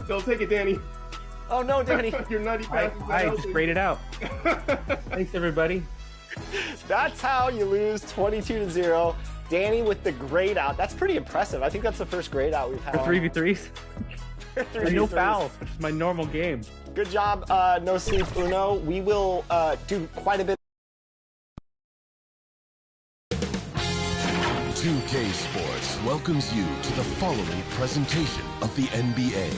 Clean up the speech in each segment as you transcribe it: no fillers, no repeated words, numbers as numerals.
So take it, Danny. Oh no, Danny. Your nutty pass. I just sprayed it out. Thanks, everybody. That's how you lose 22-0. Danny with the grade out. That's pretty impressive. I think that's the first grade out we've had. For 3v3s? And no fouls, which is my normal game. Good job, No Sleep Uno. We will do quite a bit. 2K Sports welcomes you to the following presentation of the NBA.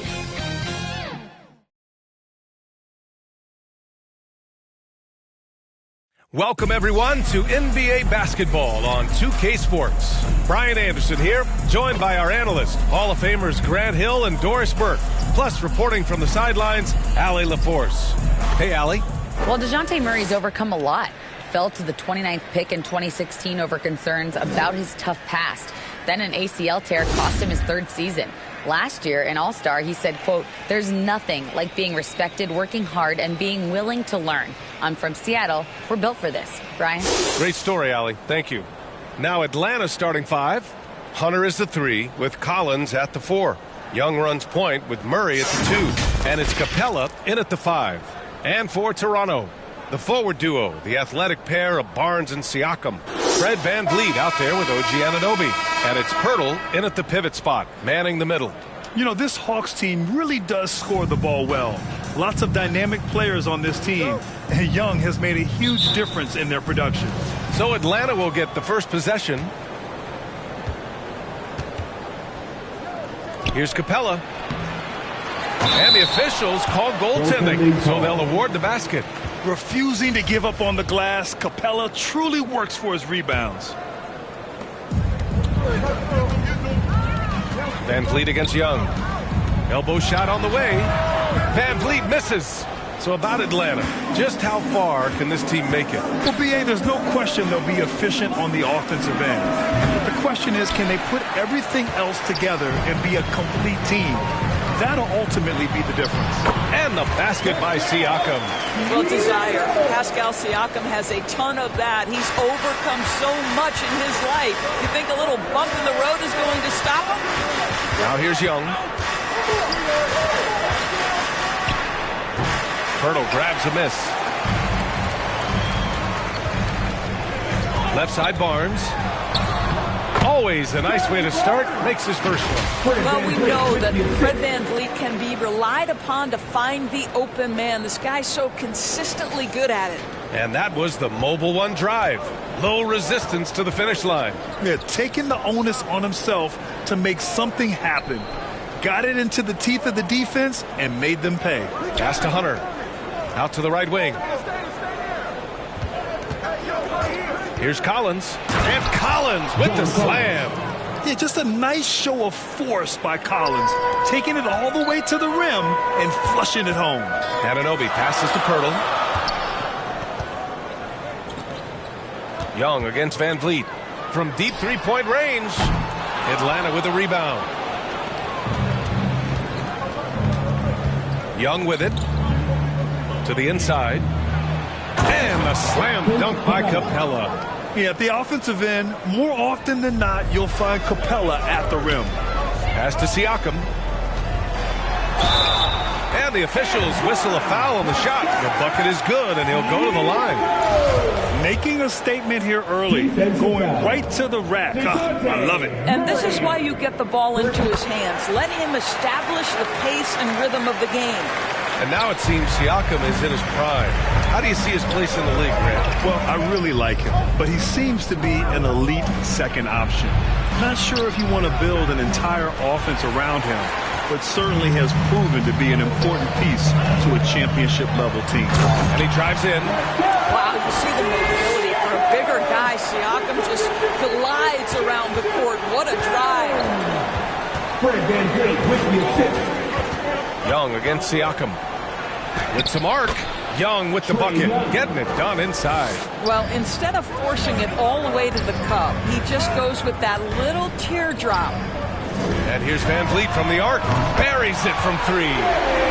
Welcome, everyone, to NBA basketball on 2K Sports. Brian Anderson here, joined by our analyst, Hall of Famers Grant Hill and Doris Burke. Plus, reporting from the sidelines, Allie LaForce. Hey, Allie. Well, DeJounte Murray's overcome a lot. Fell to the 29th pick in 2016 over concerns about his tough past. Then an ACL tear cost him his third season. Last year, in All-Star, he said, quote, "There's nothing like being respected, working hard, and being willing to learn. I'm from Seattle. We're built for this." Brian? Great story, Allie. Thank you. Now Atlanta's starting five. Hunter is the 3, with Collins at the 4. Young runs point with Murray at the 2. And it's Capella in at the 5. And for Toronto, the forward duo, the athletic pair of Barnes and Siakam. Fred VanVleet out there with OG Anunoby. And it's Pirtle in at the pivot spot, manning the middle. You know, this Hawks team really does score the ball well. Lots of dynamic players on this team. And Young has made a huge difference in their production. So Atlanta will get the first possession. Here's Capella. And the officials call goaltending, so they'll award the basket. Refusing to give up on the glass, Capella truly works for his rebounds. VanVleet against Young. Elbow shot on the way. VanVleet misses. So about Atlanta, just how far can this team make it? Well, B.A., there's no question they'll be efficient on the offensive end. But the question is, can they put everything else together and be a complete team? That'll ultimately be the difference. And the basket by Siakam. Well, desire. Pascal Siakam has a ton of that. He's overcome so much in his life. You think a little bump in the road is going to stop him? Now here's Young. Pirtle grabs a miss. Left side Barnes. Always a nice way to start. Makes his first one. Well, we know that Fred VanVleet can be relied upon to find the open man. This guy's so consistently good at it. And that was the mobile one drive. Low resistance to the finish line. Yeah, taking the onus on himself to make something happen. Got it into the teeth of the defense and made them pay. Pass to Hunter. Out to the right wing. Here's Collins. And Collins with the slam. Yeah, just a nice show of force by Collins. Taking it all the way to the rim and flushing it home. Anunoby passes to Pirtle. Young against VanVleet. From deep three-point range. Atlanta with a rebound. Young with it. To the inside. And a slam dunk by Capella. Yeah, at the offensive end, more often than not, you'll find Capella at the rim. Pass to Siakam. And the officials whistle a foul on the shot. The bucket is good, and he'll go to the line. Making a statement here early. Going right to the rack. I love it. And this is why you get the ball into his hands. Let him establish the pace and rhythm of the game. And now it seems Siakam is in his prime. How do you see his place in the league, Grant? Well, I really like him, but he seems to be an elite second option. Not sure if you want to build an entire offense around him, but certainly has proven to be an important piece to a championship-level team. And he drives in. Wow, you see the mobility for a bigger guy. Siakam just glides around the court. What a drive. Fred VanVleet with the assist. Young against Siakam. With some arc. Young with the bucket, getting it done inside. Well, instead of forcing it all the way to the cup, he just goes with that little teardrop. And here's VanVleet from the arc. Buries it from 3.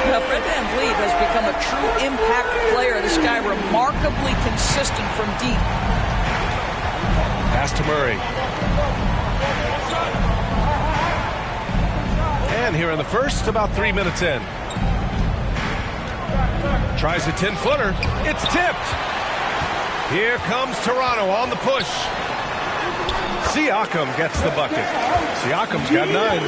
Now, Fred VanVleet has become a true impact player. This guy remarkably consistent from deep. Pass to Murray. And here in the first, about 3 minutes in. Tries a 10-footer. It's tipped. Here comes Toronto on the push. Siakam gets the bucket. Siakam's got 9.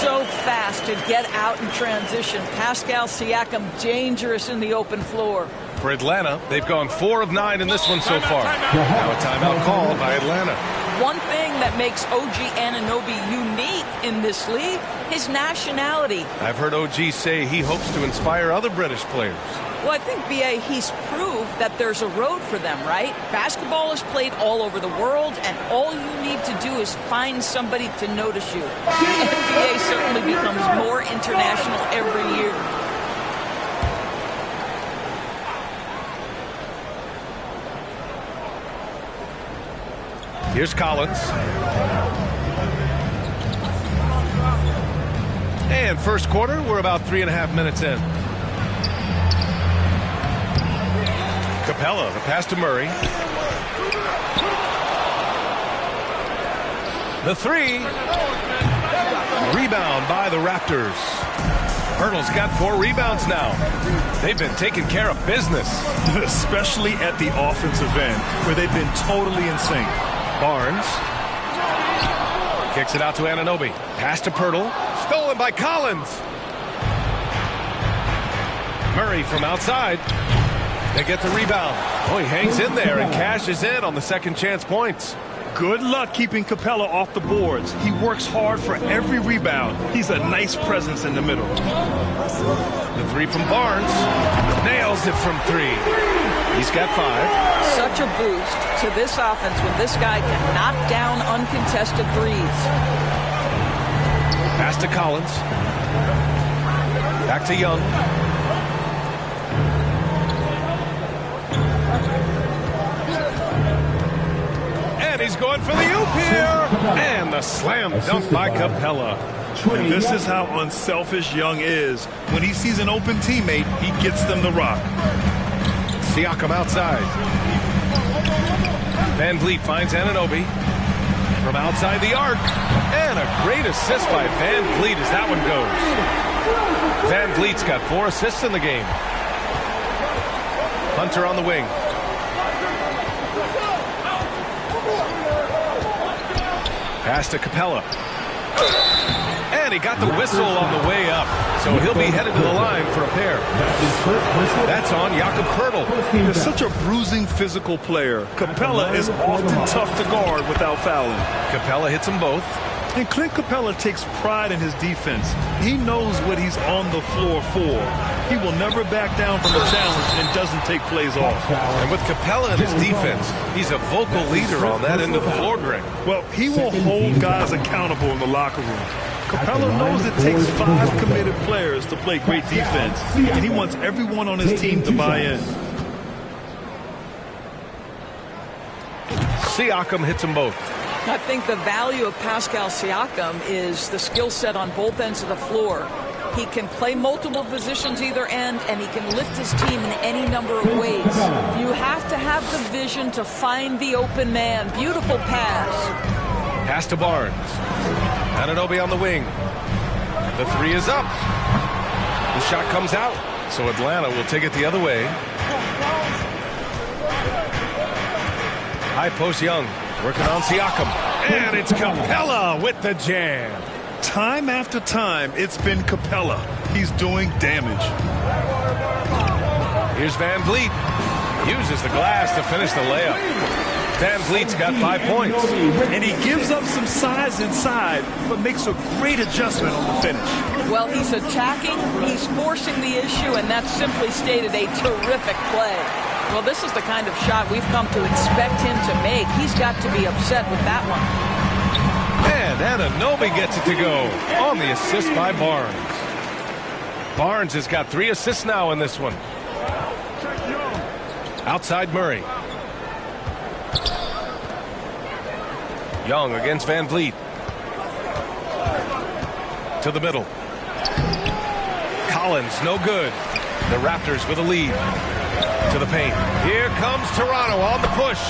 So fast to get out in transition. Pascal Siakam dangerous in the open floor. For Atlanta, they've gone 4 of 9 in this one so far. Now a timeout called by Atlanta. One thing that makes OG Anunoby unique in this league, his nationality. I've heard OG say he hopes to inspire other British players. Well, I think, B.A., he's proved that there's a road for them, right? Basketball is played all over the world, and all you need to do is find somebody to notice you. The NBA certainly becomes more international every year. Here's Collins. And first quarter, we're about 3.5 minutes in. Capella, the pass to Murray. The 3. Rebound by the Raptors. Hurdle's got 4 rebounds now. They've been taking care of business. Especially at the offensive end, where they've been totally in sync. Barnes kicks it out to Anunoby. Pass to Pirtle. Stolen by Collins. Murray from outside. They get the rebound. Oh, he hangs in there and cashes in on the second chance points. Good luck keeping Capella off the boards. He works hard for every rebound. He's a nice presence in the middle. The 3 from Barnes. Nails it from 3. He's got 5. Such a boost to this offense when this guy can knock down uncontested threes. Pass to Collins. Back to Young. And he's going for the oop here. And the slam dunk by Capella. And this is how unselfish Young is. When he sees an open teammate, he gets them the rock. Siakam outside. Van Vliet finds Anunoby from outside the arc. And a great assist by Van Vliet as that one goes. Van Vliet's got 4 assists in the game. Hunter on the wing. Pass to Capella. And he got the whistle on the way up. So he'll be headed to the line for a pair. That's on Jakob Poeltl. He's such a bruising physical player. Capella is often tough to guard without fouling. Capella hits them both. And Clint Capella takes pride in his defense. He knows what he's on the floor for. He will never back down from a challenge and doesn't take plays off. And with Capella in his defense, he's a vocal leader on that end of the floor, Greg. Well, he will hold guys accountable in the locker room. Capella knows it takes 5 committed players to play great defense, and he wants everyone on his team to buy in. Siakam hits them both. I think the value of Pascal Siakam is the skill set on both ends of the floor. He can play multiple positions either end, and he can lift his team in any number of ways. You have to have the vision to find the open man. Beautiful pass. Pass to Barnes. Anunoby on the wing. The 3 is up. The shot comes out, so Atlanta will take it the other way. High post Young. Working on Siakam. And it's Capella with the jam. Time after time, it's been Capella. He's doing damage. Here's Van Vliet. Uses the glass to finish the layup. Van Vliet's got 5 points. And he gives up some size inside, but makes a great adjustment on the finish. Well, he's attacking, he's forcing the issue, and that's simply stated a terrific play. Well, this is the kind of shot we've come to expect him to make. He's got to be upset with that one. And Anunoby gets it to go on the assist by Barnes. Barnes has got 3 assists now in this one. Outside Murray. Young against Van Vliet. To the middle. Collins, no good. The Raptors with a lead. To the paint. Here comes Toronto on the push.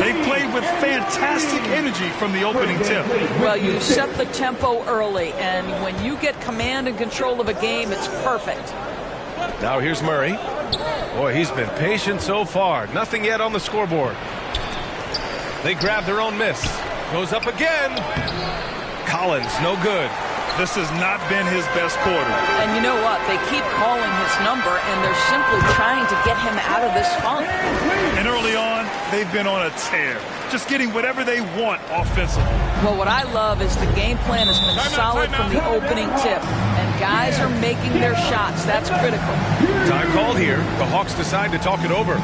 They played with fantastic energy from the opening tip. Well, you set the tempo early, and when you get command and control of a game, it's perfect. Now here's Murray. Boy, he's been patient so far. Nothing yet on the scoreboard. They grab their own miss. Goes up again. Collins, no good. This has not been his best quarter. And you know what? They keep calling his number, and they're simply trying to get him out of this funk. And early on, they've been on a tear. Just getting whatever they want offensively. Well, what I love is the game plan has been solid from the opening tip. And guys are making their shots. That's critical. Time called here. The Hawks decide to talk it over.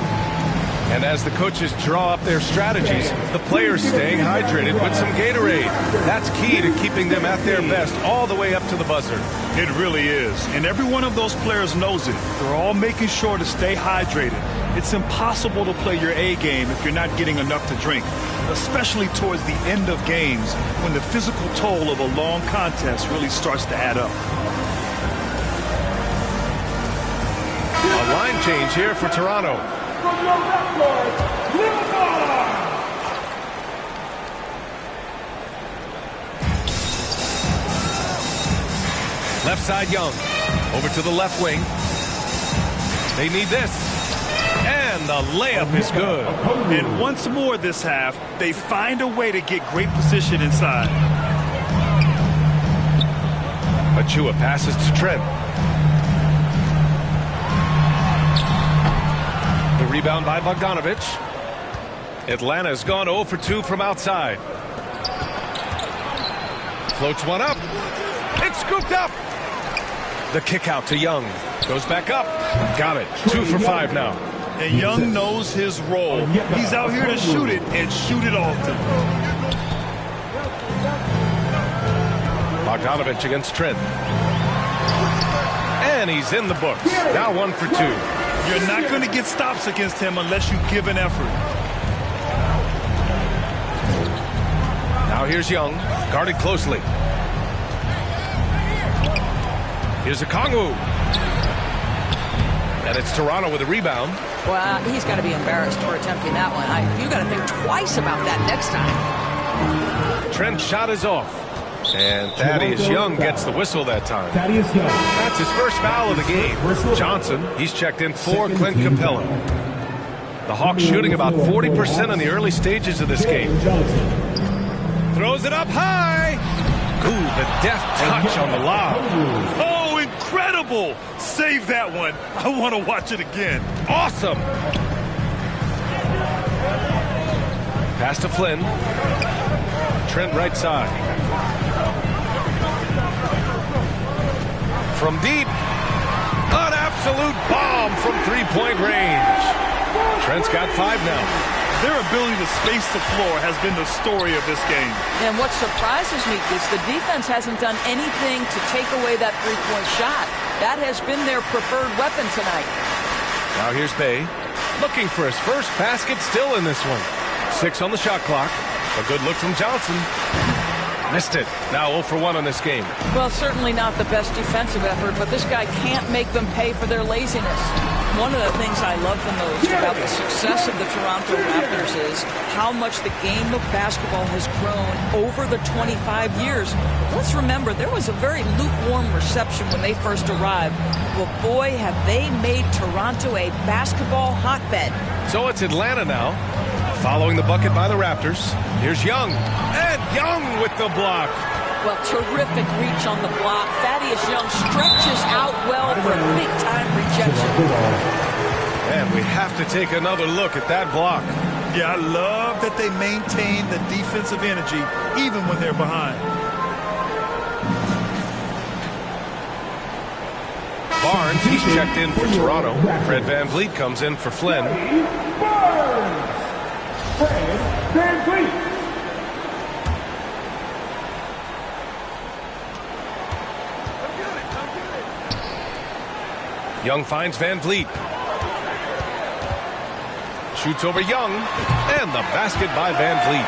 And as the coaches draw up their strategies, the players staying hydrated with some Gatorade. That's key to keeping them at their best all the way up to the buzzer. It really is. And every one of those players knows it. They're all making sure to stay hydrated. It's impossible to play your A game if you're not getting enough to drink, especially towards the end of games when the physical toll of a long contest really starts to add up. A line change here for Toronto. From your Raptors, Limbar! Left side Young. Over to the left wing. They need this. And the layup is good. And once more this half, they find a way to get great position inside. Achua passes to Trent. The rebound by Bogdanovich. Atlanta's gone 0 for 2 from outside. Floats one up. It's scooped up. The kick out to Young. Goes back up. Got it. 2 for 5 now. And Young knows his role. He's out here to shoot it and shoot it often. Bogdanovich against Trent. And he's in the books. Now 1 for 2. You're not going to get stops against him unless you give an effort. Now here's Young. Guarded closely. Here's a Kongwu. And it's Toronto with a rebound. Well, he's got to be embarrassed for attempting that one. You got to think twice about that next time. Trent's shot is off. And Thaddeus Young gets the whistle that time. Thaddeus Young. That's his first foul of the game. Johnson, he's checked in for Clint Capella. The Hawks shooting about 40% in the early stages of this game. Throws it up high. Ooh, the deft touch on the lob. Oh, incredible! Save that one. I want to watch it again. Awesome. Pass to Flynn. Trent right side. From deep. An absolute bomb from three-point range. Trent's got 5 now. Their ability to space the floor has been the story of this game. And what surprises me is the defense hasn't done anything to take away that three-point shot. That has been their preferred weapon tonight. Now here's Bay. Looking for his first basket still in this one. 6 on the shot clock. A good look from Johnson. Missed it. Now 0 for 1 on this game. Well, certainly not the best defensive effort, but this guy can't make them pay for their laziness. One of the things I love the most about the success of the Toronto Raptors is how much the game of basketball has grown over the 25 years. Let's remember, there was a very lukewarm reception when they first arrived. Well, boy, have they made Toronto a basketball hotbed. So it's Atlanta now. Following the bucket by the Raptors. Here's Young. And Young with the block. Well, terrific reach on the block. Thaddeus Young stretches out well for a big-time rejection. And we have to take another look at that block. Yeah, I love that they maintain the defensive energy even when they're behind. Barnes, he's checked in for Toronto. Fred VanVleet comes in for Flynn. Fred VanVleet. Young finds VanVleet. Shoots over Young. And the basket by VanVleet.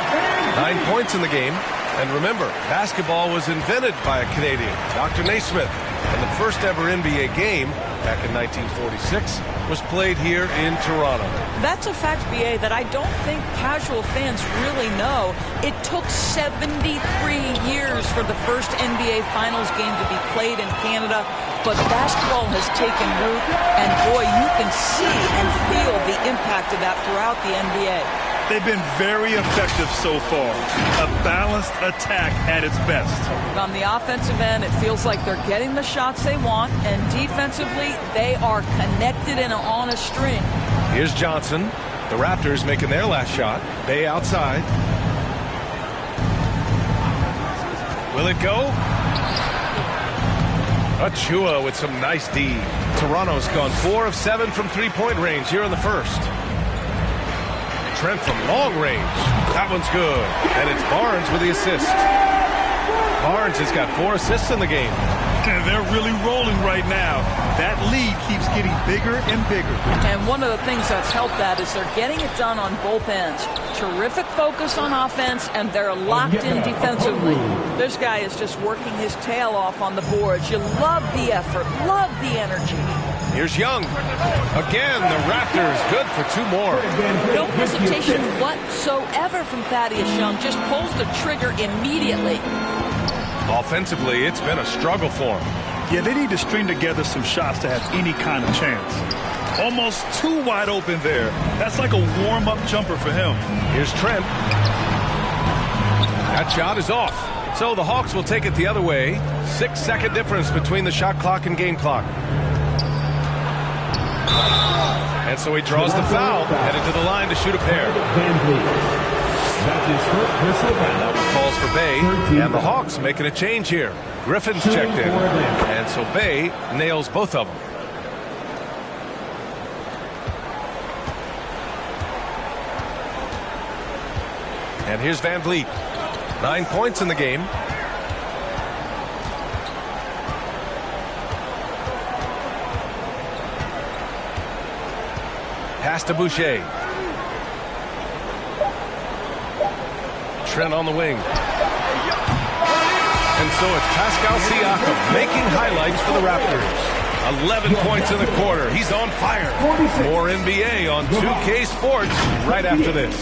9 points in the game. And remember, basketball was invented by a Canadian, Dr. Naismith, and the first ever NBA game back in 1946 was played here in Toronto. That's a fact, BA, that I don't think casual fans really know. It took 73 years for the first NBA Finals game to be played in Canada, but basketball has taken root, and boy, you can see and feel the impact of that throughout the NBA. They've been very effective so far. A balanced attack at its best. On the offensive end, it feels like they're getting the shots they want, and defensively, they are connected and on a string. Here's Johnson. The Raptors making their last shot. Bay outside. Will it go? Achua with some nice D. Toronto's gone 4 of 7 from three-point range here in the first. Trent from long range. That one's good. And it's Barnes with the assist. Barnes has got 4 assists in the game. And they're really rolling right now. That lead keeps getting bigger and bigger. And one of the things that's helped that is they're getting it done on both ends. Terrific focus on offense, and they're locked in defensively. This guy is just working his tail off on the boards. You love the effort, love the energy. Here's Young. Again, the Raptors good for 2 more. No hesitation whatsoever from Thaddeus Young. Just pulls the trigger immediately. Offensively, it's been a struggle for him. Yeah, they need to string together some shots to have any kind of chance. Almost too wide open there. That's like a warm-up jumper for him. Here's Trent. That shot is off. So the Hawks will take it the other way. 6-second difference between the shot clock and game clock. And so he draws the foul, headed to the line to shoot a pair. That one falls for Bay, and the Hawks making a change here. Griffin's checked in, and so Bay nails both of them. And here's Van Vliet. 9 points in the game. Pass to Boucher. Trent on the wing. And so it's Pascal Siakam making highlights for the Raptors. 11 points in the quarter. He's on fire. More NBA on 2K Sports right after this.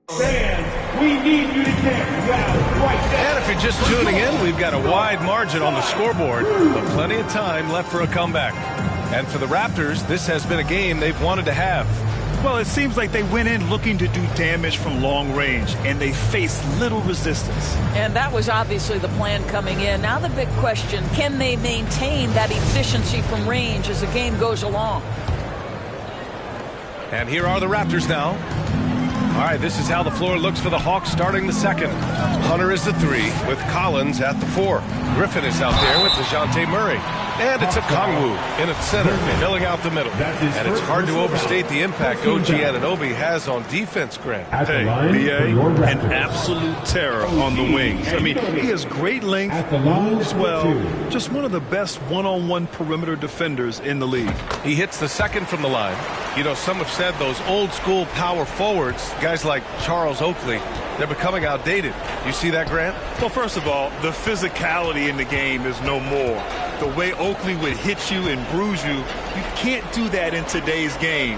Fans, we need you to get down right now. And if you're just tuning in, we've got a wide margin on the scoreboard, but plenty of time left for a comeback. And for the Raptors, this has been a game they've wanted to have. Well, it seems like they went in looking to do damage from long range, and they faced little resistance. And that was obviously the plan coming in. Now the big question, can they maintain that efficiency from range as the game goes along? And here are the Raptors now. All right, this is how the floor looks for the Hawks starting the second. Hunter is the 3 with Collins at the 4. Griffin is out there with DeJounte Murray. And it's a Kongwu in its center, filling out the middle. And it's hard to overstate the impact OG Anunoby has on defense, Grant. Hey, BA, an absolute terror on the wings. I mean, he has great length, moves well, just one of the best one-on-one perimeter defenders in the league. He hits the second from the line. You know, some have said those old-school power forwards, guys like Charles Oakley, they're becoming outdated. You see that, Grant? Well, first of all, the physicality in the game is no more. The way Oakley would hit you and bruise you, you can't do that in today's game.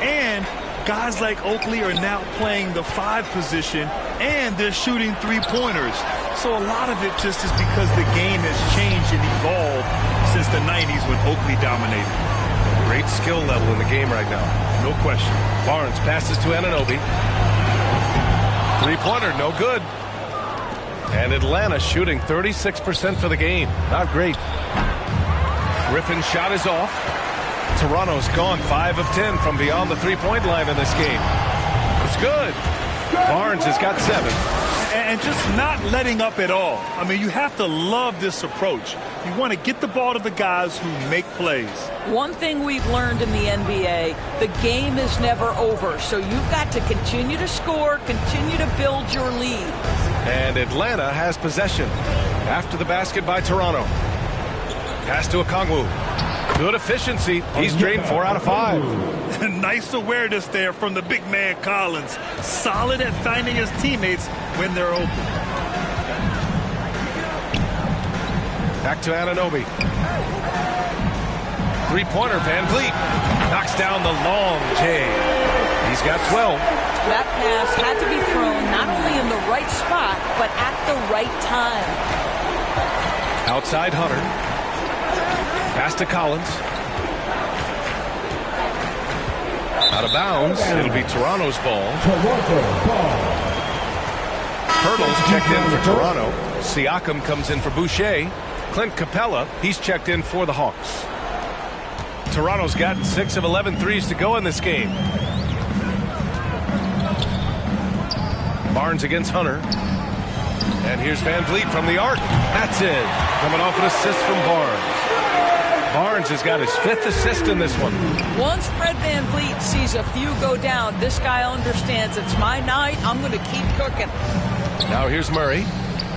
And guys like Oakley are now playing the 5 position, and they're shooting 3-pointers. So a lot of it just is because the game has changed and evolved since the 90s when Oakley dominated. Great skill level in the game right now. No question. Barnes passes to Anunoby. 3-pointer, no good. And Atlanta shooting 36% for the game. Not great. Griffin's shot is off. Toronto's gone 5 of 10 from beyond the 3-point line in this game. It's good. Barnes has got 7. And just not letting up at all. I mean, you have to love this approach. You want to get the ball to the guys who make plays. One thing we've learned in the NBA, the game is never over. So you've got to continue to score, continue to build your lead. And Atlanta has possession after the basket by Toronto. Pass to Okongwu. Good efficiency. He's drained 4 out of 5. Nice awareness there from the big man Collins. Solid at finding his teammates when they're open. Back to Anunoby. Three-pointer, Van Vliet. Knocks down the long J. He's got 12. That pass had to be thrown not only in the right spot, but at the right time. Outside Hunter. Pass to Collins. Out of bounds. It'll be Toronto's ball. Hurdle's checked in for Toronto. Siakam comes in for Boucher. Clint Capella, he's checked in for the Hawks. Toronto's got 6 of 11 threes to go in this game. Barnes against Hunter. And here's Van Vliet from the arc. That's it. Coming off an assist from Barnes. Barnes has got his 5th assist in this one. Once Fred Van Vliet sees a few go down, this guy understands it's my night. I'm going to keep cooking. Now here's Murray.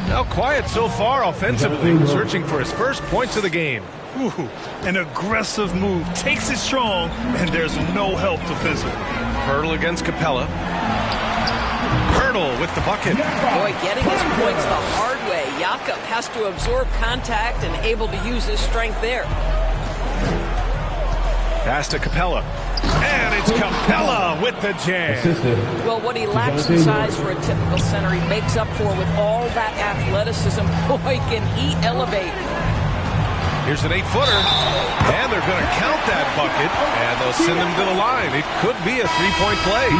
Now quiet so far offensively, searching for his first points of the game. Ooh, an aggressive move. Takes it strong, and there's no help defensively. Hurdle against Capella. Hurdle with the bucket. Boy, getting his points the hard way. Jakob has to absorb contact and able to use his strength there. Pass to Capella. And it's Capella with the jam. Well, what he lacks in size for a typical center, he makes up for with all that athleticism. Boy, can he elevate. Here's an 8-footer. And they're going to count that bucket. And they'll send him to the line. It could be a 3-point play.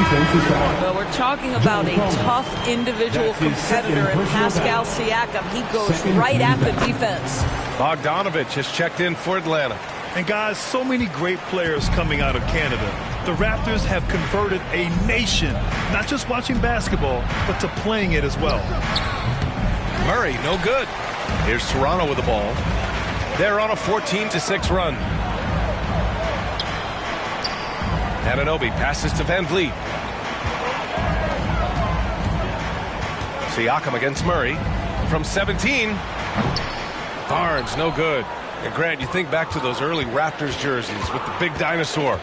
Well, we're talking about a tough individual competitor in Pascal Siakam. He goes right at the defense. Bogdanovich has checked in for Atlanta. And guys, so many great players coming out of Canada. The Raptors have converted a nation, not just watching basketball, but to playing it as well. Murray, no good. Here's Toronto with the ball. They're on a 14-6 run. Anunoby passes to Van Vliet. Siakam against Murray. From 17. Barnes, no good. And Grant, you think back to those early Raptors jerseys with the big dinosaur.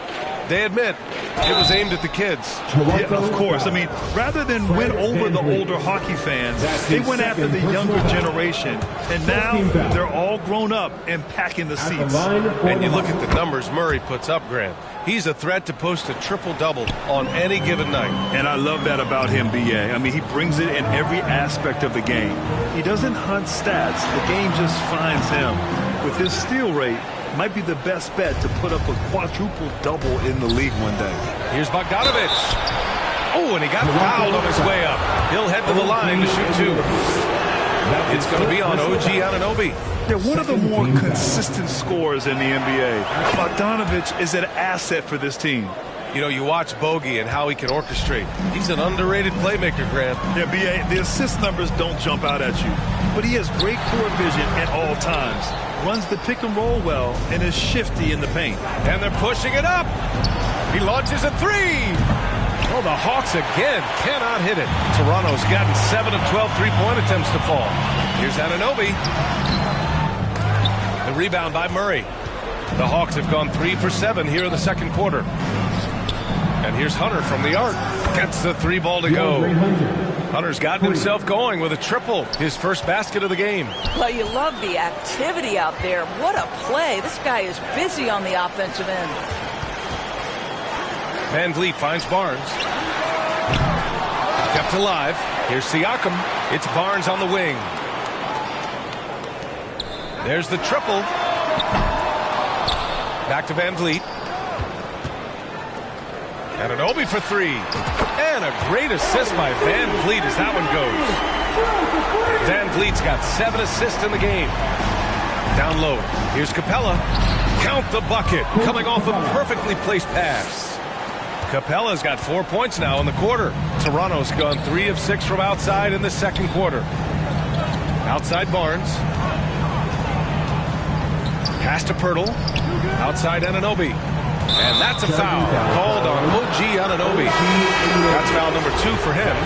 They admit it was aimed at the kids. Yeah, of course. I mean, rather than win over the older hockey fans, they went after the younger generation. And now they're all grown up and packing the seats. And you look at the numbers Murray puts up, Grant. He's a threat to post a triple-double on any given night. And I love that about him, B.A. I mean, he brings it in every aspect of the game. He doesn't hunt stats. The game just finds him. With his steal rate, might be the best bet to put up a quadruple-double in the league one day. Here's Bogdanovich. Oh, and he got fouled on his way up. He'll head to the line to shoot 2. It's going to be on OG Anunoby. They're one of the more consistent scorers in the NBA. Bogdanovich is an asset for this team. You know, you watch Bogey and how he can orchestrate. He's an underrated playmaker, Grant. Yeah, B.A., the assist numbers don't jump out at you, but he has great court vision at all times. Runs the pick and roll well and is shifty in the paint. And they're pushing it up. He launches a 3. Oh, the Hawks again cannot hit it. Toronto's gotten 7 of 12 3-point attempts to fall. Here's Anunoby. The rebound by Murray. The Hawks have gone 3 for 7 here in the second quarter. And here's Hunter from the arc. Gets the 3 ball to go. Hunter's gotten himself going with a triple. His first basket of the game. Well, you love the activity out there. What a play. This guy is busy on the offensive end. Van Vliet finds Barnes. Kept alive. Here's Siakam. It's Barnes on the wing. There's the triple. Back to Van Vliet. Anunoby for 3. And a great assist by Van Vliet as that one goes. Van Vliet's got 7 assists in the game. Down low. Here's Capella. Count the bucket. Coming off a perfectly placed pass. Capella's got 4 points now in the quarter. Toronto's gone 3 of 6 from outside in the second quarter. Outside Barnes. Pass to Pirtle. Outside Anunoby. And that's a foul called on OG Anunoby. That's foul number 2 for him.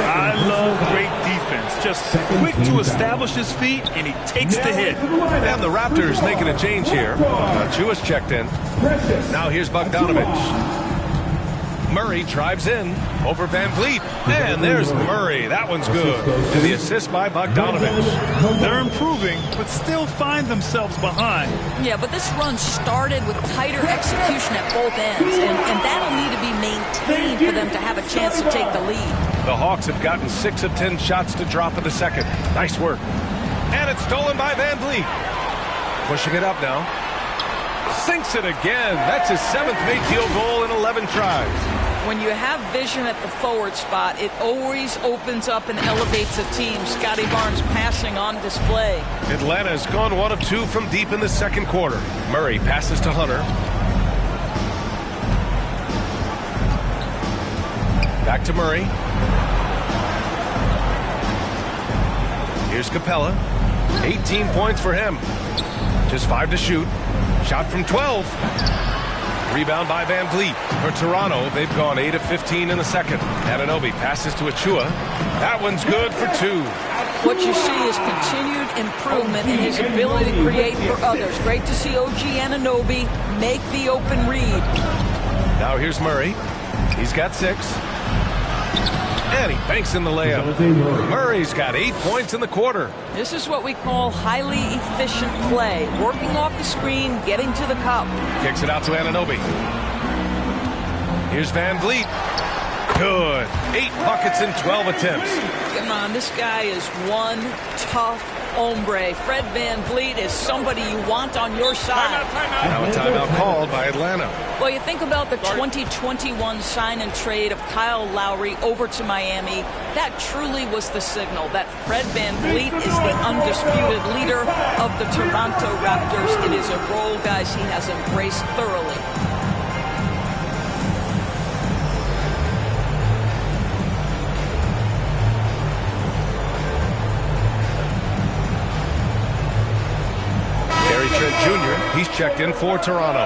I love great defense. Just quick to establish his feet, and he takes the hit. And the Raptors making a change here. Chua's checked in. Now here's Bogdanovich. Murray drives in over Van Vliet. And there's Murray. That one's good. And the assist by Bogdanovich. They're improving, but still find themselves behind. Yeah, but this run started with tighter execution at both ends, and that'll need to be maintained for them to have a chance to take the lead. The Hawks have gotten 6 of 10 shots to drop in the second. Nice work. And it's stolen by Van Vliet. Pushing it up now. Sinks it again. That's his 7th made field goal in 11 tries. When you have vision at the forward spot, it always opens up and elevates a team. Scotty Barnes passing on display. Atlanta has gone 1 of 2 from deep in the second quarter. Murray passes to Hunter. Back to Murray. Here's Capella. 18 points for him. Just 5 to shoot. Shot from 12. Rebound by Van Vliet. For Toronto, they've gone 8 of 15 in the second. Anunoby passes to Achua. That one's good for 2. What you see is continued improvement in his ability to create for others. Great to see OG Anunoby make the open read. Now here's Murray. He's got 6. And he banks in the layup. Murray's got 8 points in the quarter. This is what we call highly efficient play. Working off the screen, getting to the cup. Kicks it out to Anunoby. Here's Van Vliet. Good. 8 buckets in 12 attempts. Come on, this guy is one tough hombre. Fred Van Vliet is somebody you want on your side. Now a timeout called by Atlanta. Well, you think about the 2021 sign and trade of Kyle Lowry over to Miami. That truly was the signal that Fred Van Vliet is the undisputed leader of the Toronto Raptors. It is a role, guys, he has embraced thoroughly. Trent Jr., he's checked in for Toronto.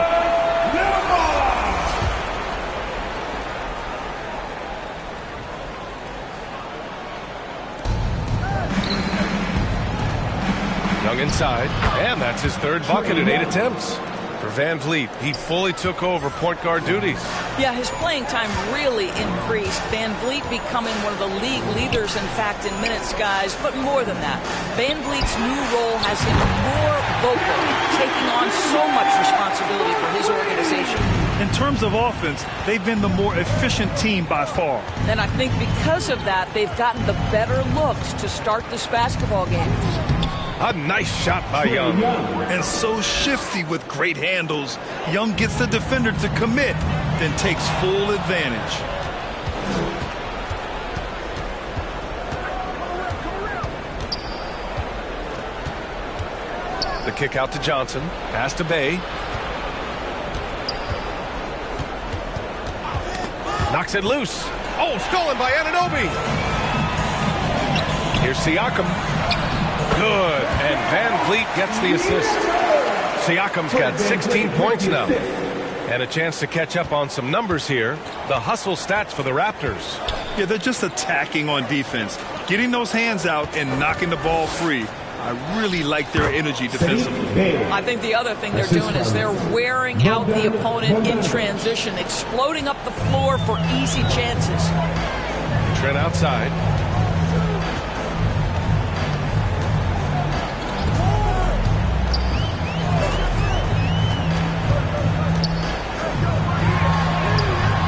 Young inside, and that's his 3rd bucket in 8 attempts. For Van Vliet, he fully took over point guard duties. Yeah, his playing time really increased. Van Vliet becoming one of the league leaders, in fact, in minutes, guys. But more than that, Van Vliet's new role has him more vocal, taking on so much responsibility for his organization. In terms of offense, they've been the more efficient team by far. And I think because of that, they've gotten the better looks to start this basketball game. A nice shot by Young. And so shifty with great handles. Young gets the defender to commit, then takes full advantage. The kick out to Johnson. Pass to Bay. Knocks it loose. Oh, stolen by Anunoby. Here's Siakam. Good. And Van Vliet gets the assist. Siakam's got 16 points now. And a chance to catch up on some numbers here. The hustle stats for the Raptors. Yeah, they're just attacking on defense. Getting those hands out and knocking the ball free. I really like their energy defensively. I think the other thing they're doing is they're wearing out the opponent in transition, exploding up the floor for easy chances. Trent outside.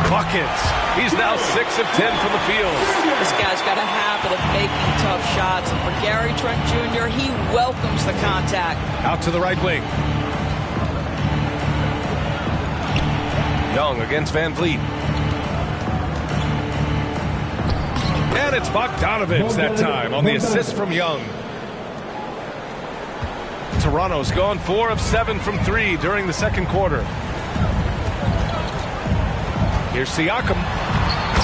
Buckets. He's now 6 of 10 from the field. This guy's got a habit of making tough shots. And for Gary Trent Jr., he welcomes the contact. Out to the right wing. Young against Van Vliet. And it's Bogdanovich that time on the assist from Young. Toronto's gone 4 of 7 from 3 during the second quarter. Here's Siakam.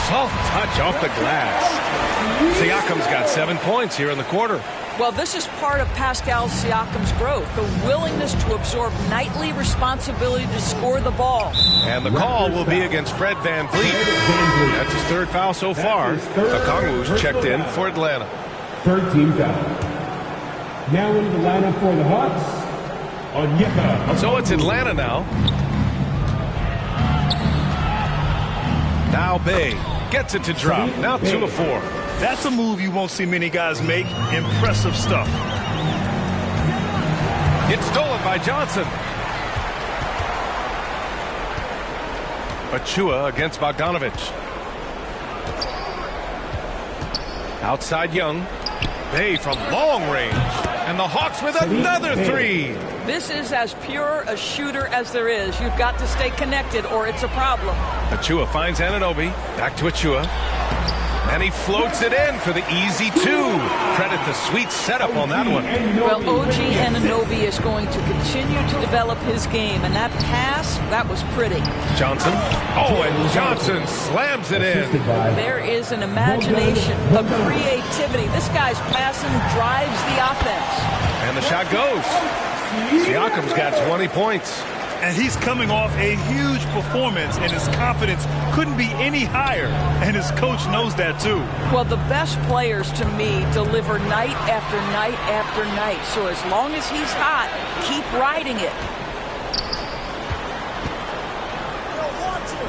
Soft touch off the glass. Siakam's got 7 points here in the quarter. Well, this is part of Pascal Siakam's growth, the willingness to absorb nightly responsibility to score the ball. And the call will be against Fred VanVleet. That's his third foul so far. Okongwu's checked in for Atlanta. Third team foul. Now into the lineup for the Hawks. Onyeka. So it's Atlanta now. Now Bay gets it to drop. Now 2 of 4. That's a move you won't see many guys make. Impressive stuff. It's stolen by Johnson. Achua against Bogdanovich. Outside Young. Bay from long range. And the Hawks with another 3. This is as pure a shooter as there is. You've got to stay connected or it's a problem. Achua finds Anunoby. Back to Achua. And he floats it in for the easy 2. Credit the sweet setup on that one. Well, OG Anunoby is going to continue to develop his game. And that pass, that was pretty. Johnson. Oh, and Johnson slams it in. There is an imagination, a creativity. This guy's passing drives the offense. And the shot goes. Siakam's got 20 points. And he's coming off a huge performance, and his confidence couldn't be any higher. And his coach knows that, too. Well, the best players, to me, deliver night after night after night. So as long as he's hot, keep riding it.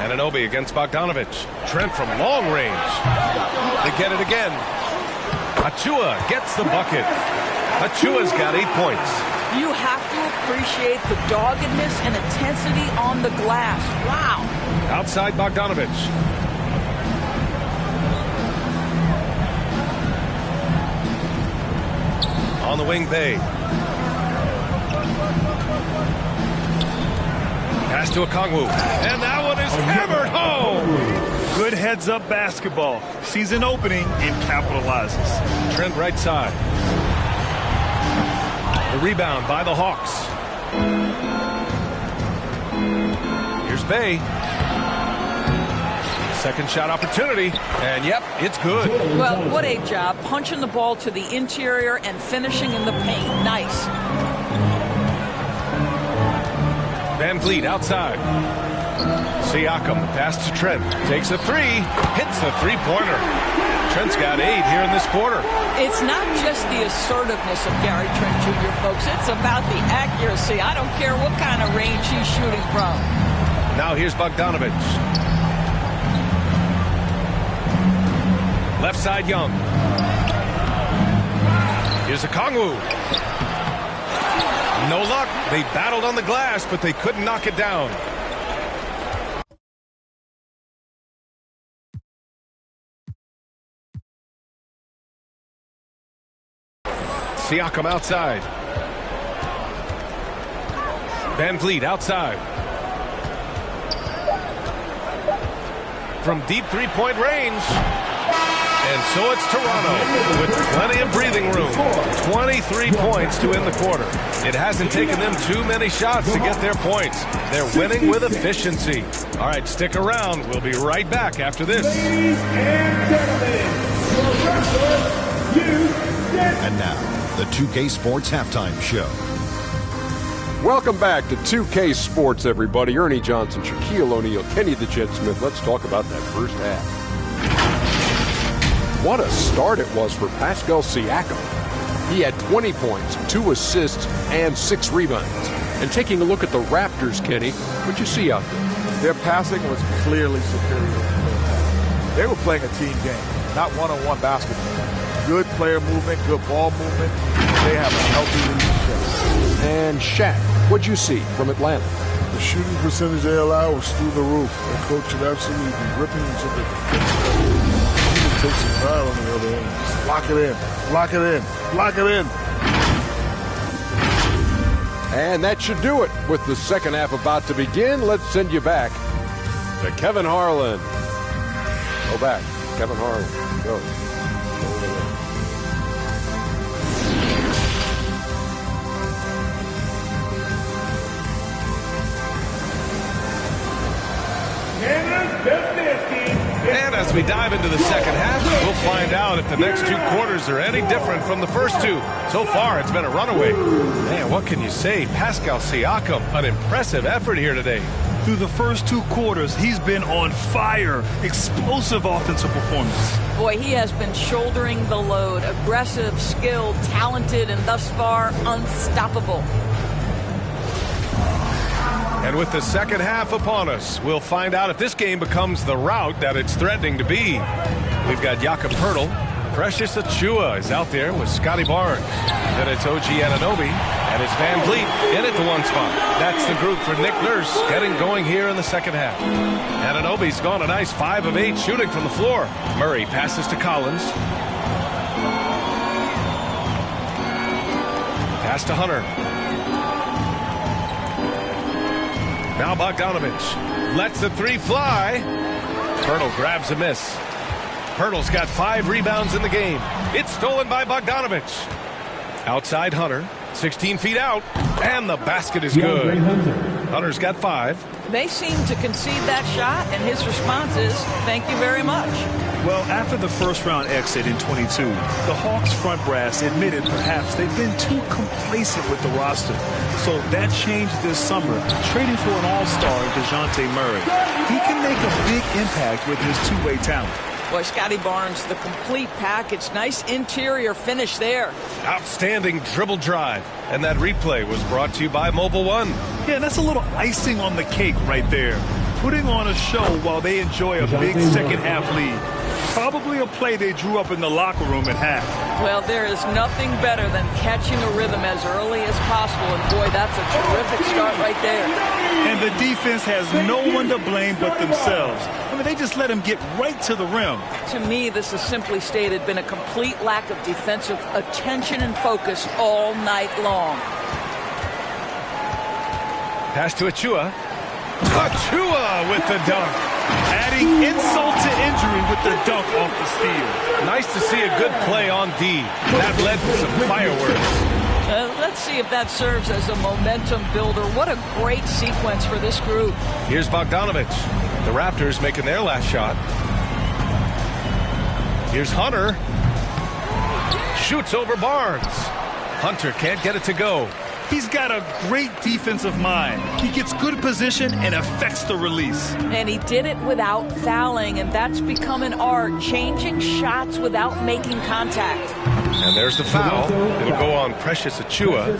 Anunoby against Bogdanovich. Trent from long range. They get it again. Achua gets the bucket. Achua's got 8 points. You have to appreciate the doggedness and intensity on the glass. Wow. Outside Bogdanovich. On the wing, Bay. Pass to Okongwu. And that one is hammered home. Good heads-up basketball. Sees an opening and capitalizes. Trent right side. The rebound by the Hawks. Here's Bay. Second shot opportunity. And yep, it's good. Well, what a job. Punching the ball to the interior and finishing in the paint. Nice. VanVleet outside. Siakam, pass to Trent. Takes a 3. Hits the three-pointer. Trent's got 8 here in this quarter. It's not just the assertiveness of Gary Trent Jr., folks. It's about the accuracy. I don't care what kind of range he's shooting from. Now here's Bogdanovich. Left side, Young. Here's Okongwu. No luck. They battled on the glass, but they couldn't knock it down. Siakam outside. VanVleet outside. From deep three-point range. And so it's Toronto with plenty of breathing room. 23 points to end the quarter. It hasn't taken them too many shots to get their points. They're winning with efficiency. All right, stick around. We'll be right back after this. Ladies and gentlemen, And now, the 2K Sports Halftime Show. Welcome back to 2K Sports, everybody. Ernie Johnson, Shaquille O'Neal, Kenny the Jet Smith. Let's talk about that first half. What a start it was for Pascal Siakam. He had 20 points, 2 assists, and 6 rebounds. And taking a look at the Raptors, Kenny, what'd you see out there? Their passing was clearly superior in the first half. They were playing a team game, not one-on-one basketball. Good player movement, good ball movement. They have a healthy leadership. And Shaq, what'd you see from Atlanta? The shooting percentage they allow was through the roof. The coach should absolutely be ripping into the defense. Take some pride on the other end. Just lock it in. Lock it in. Lock it in. And that should do it. With the second half about to begin, let's send you back to Kevin Harlan. Go back. Kevin Harlan. Go. Canada's best dance team. And as we dive into the second half, we'll find out if the next 2 quarters are any different from the first 2. So far, it's been a runaway. Man, what can you say? Pascal Siakam, an impressive effort here today. Through the first 2 quarters, he's been on fire. Explosive offensive performance. Boy, he has been shouldering the load. Aggressive, skilled, talented, and thus far, unstoppable. And with the second half upon us, we'll find out if this game becomes the rout that it's threatening to be. We've got Jakob Poeltl. Precious Achiuwa is out there with Scotty Barnes. Then it's OG Anunoby, and it's Van Vliet in at the 1 spot. That's the group for Nick Nurse getting going here in the second half. Anunoby's gone a nice 5 of 8 shooting from the floor. Murray passes to Collins. Pass to Hunter. Now Bogdanovich lets the 3 fly. Poeltl grabs a miss. Poeltl's got 5 rebounds in the game. It's stolen by Bogdanovich. Outside Hunter, 16 feet out, and the basket is good. Hunter's got 5. They seem to concede that shot, and his response is, thank you very much. Well, after the first-round exit in 22, the Hawks front brass admitted perhaps they've been too complacent with the roster. So that changed this summer, trading for an all-star in DeJounte Murray. He can make a big impact with his two-way talent. Boy, Scotty Barnes, the complete package. Nice interior finish there. Outstanding dribble drive. And that replay was brought to you by Mobile One. Yeah, that's a little icing on the cake right there. Putting on a show while they enjoy a big second-half lead. Probably a play they drew up in the locker room at half. Well, there is nothing better than catching a rhythm as early as possible. And, boy, that's a terrific start right there. And the defense has no one to blame but themselves. I mean, they just let him get right to the rim. To me, this has simply stated been a complete lack of defensive attention and focus all night long. Pass to Achiuwa. Achiuwa with the dunk. Adding insult to injury with the dunk off the steal. Nice to see a good play on D. That led to some fireworks. Let's see if that serves as a momentum builder. What a great sequence for this group. Here's Bogdanovich. The Raptors making their last shot. Here's Hunter. Shoots over Barnes. Hunter can't get it to go. He's got a great defensive mind. He gets good position and affects the release. And he did it without fouling, and that's become an art, changing shots without making contact. And there's the foul. It'll go on Precious Achiuwa.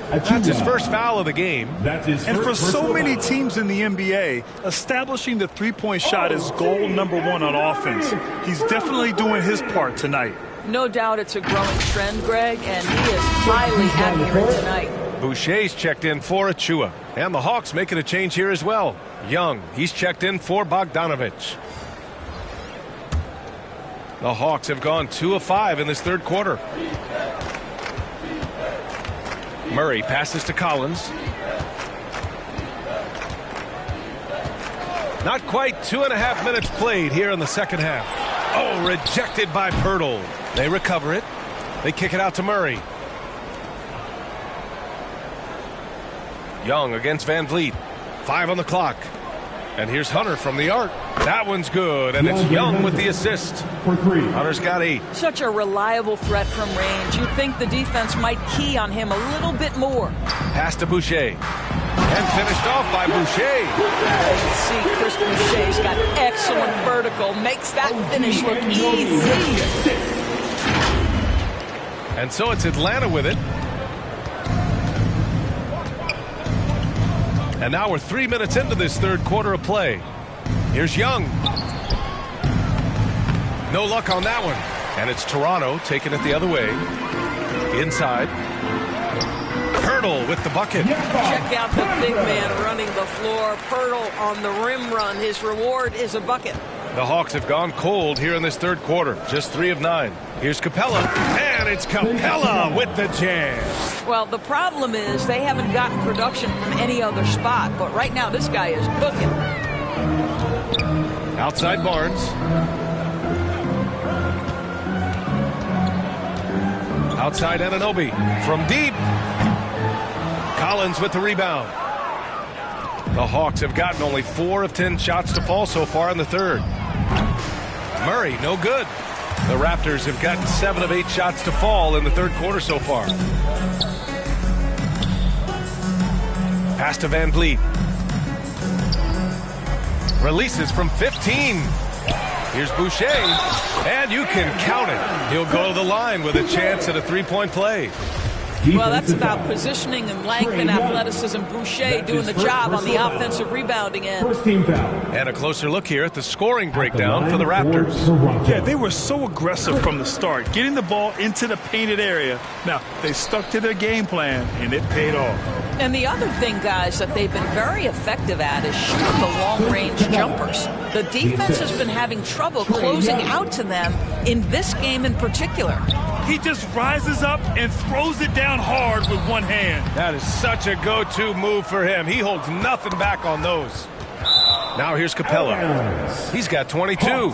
That's his first foul of the game. And for so many teams in the NBA, establishing the three-point shot is goal number 1 on offense. He's definitely doing his part tonight. No doubt it's a growing trend, Greg, and he is highly accurate tonight. Boucher's checked in for Achiuwa. And the Hawks making a change here as well. Young, he's checked in for Bogdanovich. The Hawks have gone 2 of 5 in this third quarter. Murray passes to Collins. Not quite 2.5 minutes played here in the second half. Oh, rejected by Poeltl. They recover it. They kick it out to Murray. Young against Van Vliet. 5 on the clock. And here's Hunter from the arc. That one's good, and it's Young with the assist. For 3. Hunter's got 8. Such a reliable threat from range. You'd think the defense might key on him a little bit more. Pass to Boucher. And finished off by Boucher. You can see Chris Boucher's got excellent vertical. Makes that finish look easy. And so it's Atlanta with it. And now we're 3 minutes into this third quarter of play. Here's Young. No luck on that one. And it's Toronto taking it the other way. Inside. Poeltl with the bucket. Check out the big man running the floor. Poeltl on the rim run. His reward is a bucket. The Hawks have gone cold here in this third quarter. Just 3 of 9. Here's Capella. And it's Capella with the jam. Well, the problem is they haven't gotten production from any other spot. But right now, this guy is cooking. Outside Barnes. Outside Anunoby. From deep. Collins with the rebound. The Hawks have gotten only 4 of 10 shots to fall so far in the third. Murray, no good. The Raptors have gotten 7 of 8 shots to fall in the third quarter so far. Pass to Van Vliet. Releases from 15. Here's Boucher, and you can count it. He'll go to the line with a chance at a three-point play. Well, that's about positioning and length and athleticism. Boucher doing the job on the offensive rebounding end. First team foul. And a closer look here at the scoring breakdown for the Raptors. Yeah, they were so aggressive from the start, getting the ball into the painted area. Now, they stuck to their game plan, and it paid off. And the other thing, guys, that they've been very effective at is shooting the long-range jumpers. The defense has been having trouble closing out to them in this game in particular. He just rises up and throws it down hard with one hand. That is such a go-to move for him. He holds nothing back on those. Now here's Capella. He's got 22.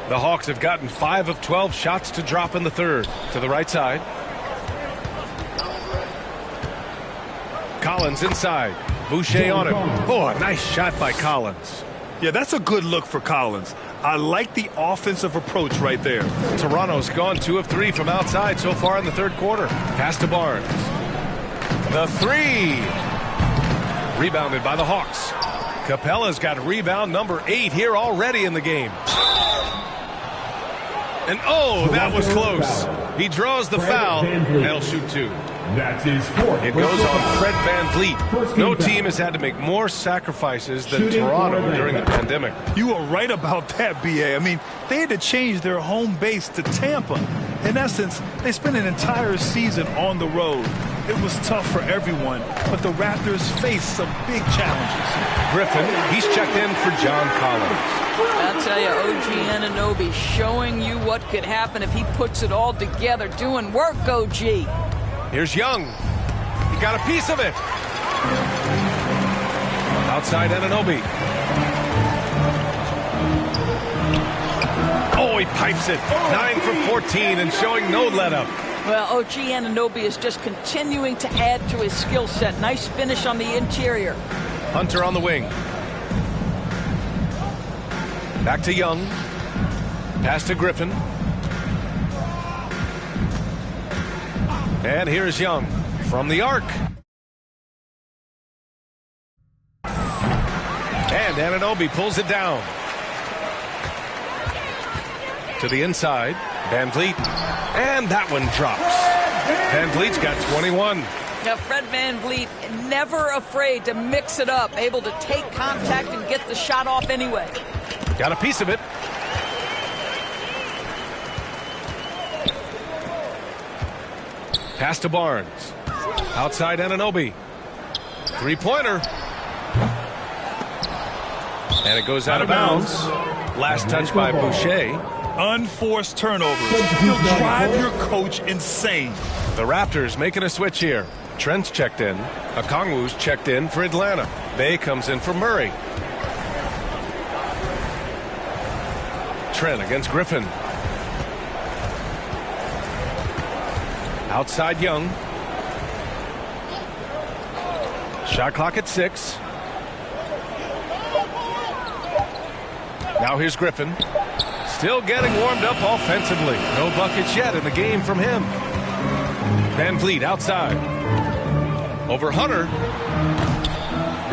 The Hawks have gotten 5 of 12 shots to drop in the third. To the right side. Collins inside. Boucher on him. Oh, a nice shot by Collins. Yeah, that's a good look for Collins. I like the offensive approach right there. Toronto's gone 2 of 3 from outside so far in the third quarter. Pass to Barnes. The 3. Rebounded by the Hawks. Capella's got rebound number 8 here already in the game. And oh, that was close. He draws the foul, and he'll shoot 2. That's his fourth. It goes on Fred Van Vliet. No team has had to make more sacrifices than Toronto during the pandemic. You are right about that, B.A. I mean, they had to change their home base to Tampa. In essence, they spent an entire season on the road. It was tough for everyone, but the Raptors faced some big challenges. Griffin, he's checked in for John Collins. I'll tell you, OG Anunoby showing you what could happen if he puts it all together. Doing work, OG. Here's Young. He got a piece of it. Outside Anunoby. Oh, he pipes it. 9 for 14 and showing no let-up. Well, OG Anunoby is just continuing to add to his skill set. Nice finish on the interior. Hunter on the wing. Back to Young. Pass to Griffin. And here's Young from the arc. And Anunoby pulls it down. To the inside. Van Vliet. And that one drops. Van Vliet's got 21. Now, Fred Van Vliet, never afraid to mix it up. Able to take contact and get the shot off anyway. Got a piece of it. Pass to Barnes. Outside Anunoby. Three-pointer. And it goes out of bounds. Last touch by Boucher. Unforced turnovers. You'll drive your coach insane. The Raptors making a switch here. Trent's checked in. Okongwu's checked in for Atlanta. Bay comes in for Murray. Trent against Griffin. Outside Young. Shot clock at 6. Now here's Griffin. Still getting warmed up offensively. No buckets yet in the game from him. Van Vliet outside. Over Hunter.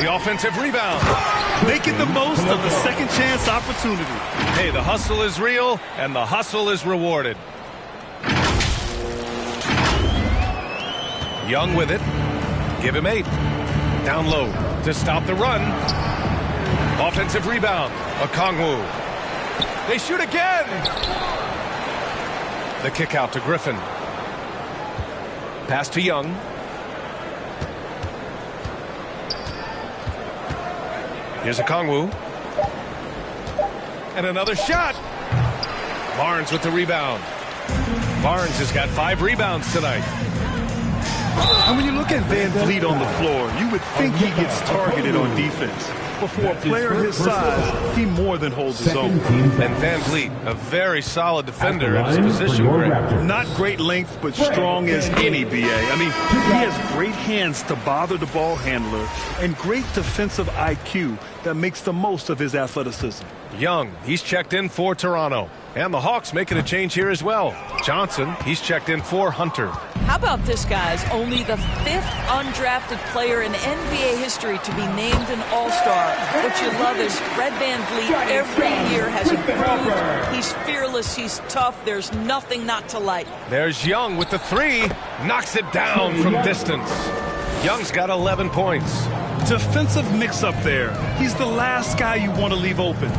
The offensive rebound. Making the most of the second chance opportunity. Hey, the hustle is real, and the hustle is rewarded. Young with it. Give him 8. Down low to stop the run. Offensive rebound. Okongwu. They shoot again. The kick out to Griffin. Pass to Young. Here's Okongwu. And another shot. Barnes with the rebound. Barnes has got 5 rebounds tonight. And when you look at Van Vliet on the floor, you would think he gets targeted on defense. But for a player his size, he more than holds his own. And Van Vliet, a very solid defender at his position. Not great length, but strong as any, BA. I mean, he has great hands to bother the ball handler and great defensive IQ that makes the most of his athleticism. Young, he's checked in for Toronto. And the Hawks making a change here as well. Johnson, he's checked in for Hunter. How about this, guys? Only the 5th undrafted player in NBA history to be named an All-Star. What you love is Fred VanVleet every year has improved. He's fearless. He's tough. There's nothing not to like. There's Young with the 3. Knocks it down from distance. Young's got 11 points. Defensive mix-up there. He's the last guy you want to leave open.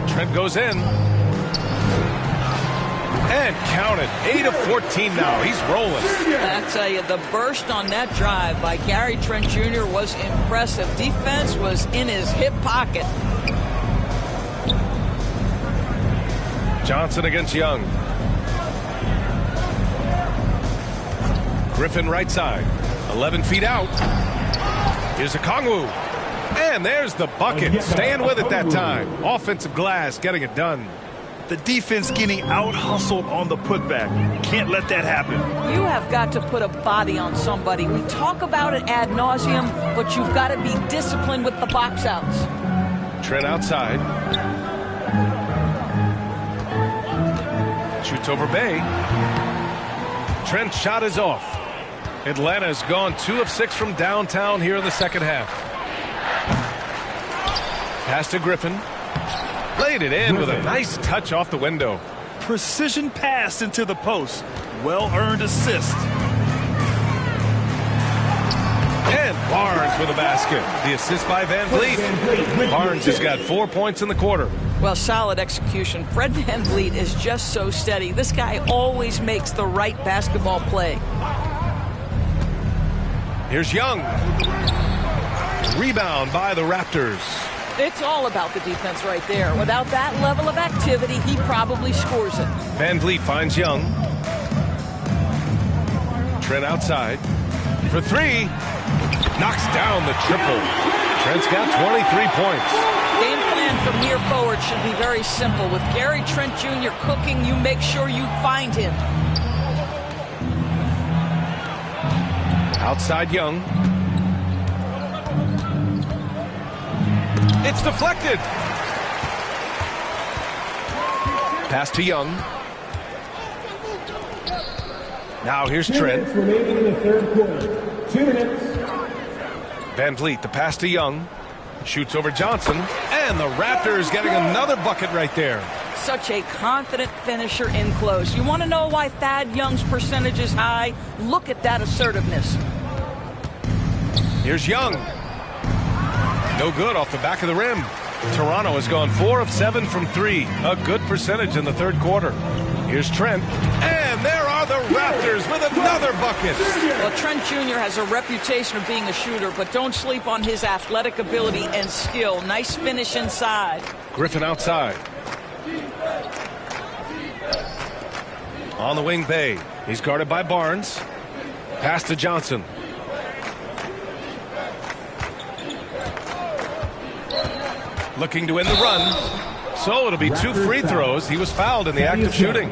Trent goes in. And counted. 8 of 14 now. He's rolling. I tell you, the burst on that drive by Gary Trent Jr. was impressive. Defense was in his hip pocket. Johnson against Young. Griffin right side. 11 feet out. Here's a Kongwu. And there's the bucket. Staying with it that time. Offensive glass getting it done. The defense getting out-hustled on the putback. Can't let that happen. You have got to put a body on somebody. We talk about it ad nauseum, but you've got to be disciplined with the box outs. Trent outside. Shoots over Bay. Trent's shot is off. Atlanta's gone 2 of 6 from downtown here in the second half. Pass to Griffin. Laid it in with a nice touch off the window. Precision pass into the post. Well-earned assist. And Barnes with a basket. The assist by Van Vliet. Barnes has got 4 points in the quarter. Well, solid execution. Fred VanVleet is just so steady. This guy always makes the right basketball play. Here's Young. Rebound by the Raptors. It's all about the defense right there. Without that level of activity, he probably scores it. Van Vliet finds Young. Trent outside. For 3. Knocks down the triple. Trent's got 23 points. Game plan from here forward should be very simple. With Gary Trent Jr. cooking, you make sure you find him. Outside Young. It's deflected. Pass to Young. Now here's Trent. Remaining in the third quarter. 2 minutes. Van Vliet, the pass to Young. Shoots over Johnson. And the Raptors getting another bucket right there. Such a confident finisher in close. You want to know why Thad Young's percentage is high? Look at that assertiveness. Here's Young. No good off the back of the rim. Toronto has gone 4 of 7 from 3. A good percentage in the third quarter. Here's Trent. And there are the Raptors with another bucket. Well, Trent Jr. has a reputation of being a shooter, but don't sleep on his athletic ability and skill. Nice finish inside. Griffin outside. On the wing, Bay. He's guarded by Barnes. Pass to Johnson. Looking to win the run. So it'll be 2 free throws. He was fouled in the act of shooting.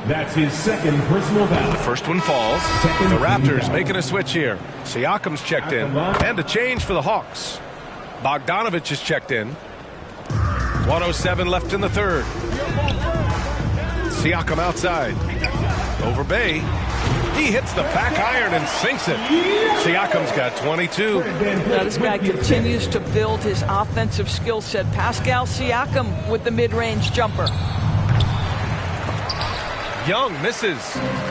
That's his second personal foul. The first one falls. The Raptors making a switch here. Siakam's checked in. And a change for the Hawks. Bogdanovich is checked in. 1:07 left in the third. Siakam outside. Over Bay. He hits the back iron and sinks it. Siakam's got 22. Now this guy continues to build his offensive skill set. Pascal Siakam with the mid-range jumper. Young misses.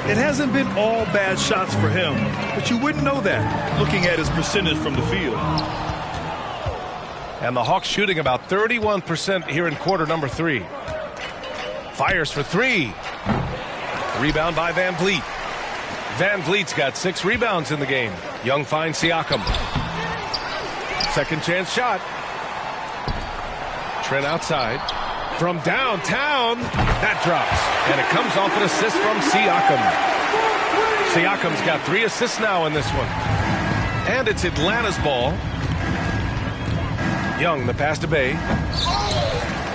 It hasn't been all bad shots for him, but you wouldn't know that looking at his percentage from the field. And the Hawks shooting about 31% here in quarter number 3. Fires for 3. Rebound by Van Vliet. Van Vliet's got 6 rebounds in the game. Young finds Siakam. Second chance shot. Trent outside. From downtown, that drops. And it comes off an assist from Siakam. Siakam's got 3 assists now in this one. And it's Atlanta's ball. Young, the pass to Bay.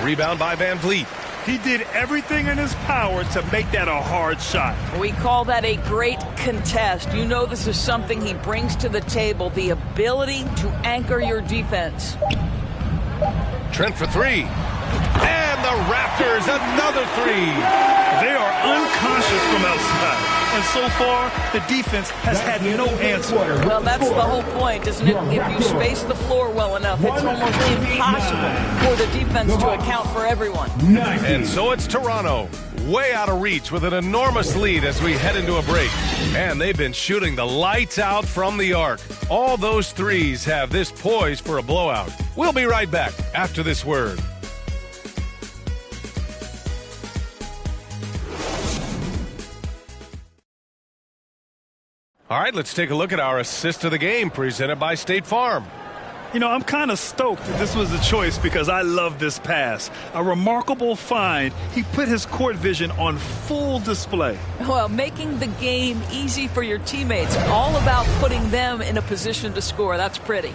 Rebound by Van Vliet. He did everything in his power to make that a hard shot. We call that a great contest. You know this is something he brings to the table, the ability to anchor your defense. Trent for three. And the Raptors, another three. They are unconscious from outside. And so far, the defense has had no answer. Well, that's the whole point, isn't it? If you space the floor well enough, it's almost impossible for the defense to account for everyone. And so it's Toronto, way out of reach with an enormous lead as we head into a break. And they've been shooting the lights out from the arc. All those threes have this poised for a blowout. We'll be right back after this word. All right, let's take a look at our assist of the game presented by State Farm. You know, I'm kind of stoked that this was a choice because I love this pass. A remarkable find. He put his court vision on full display. Well, making the game easy for your teammates. All about putting them in a position to score. That's pretty.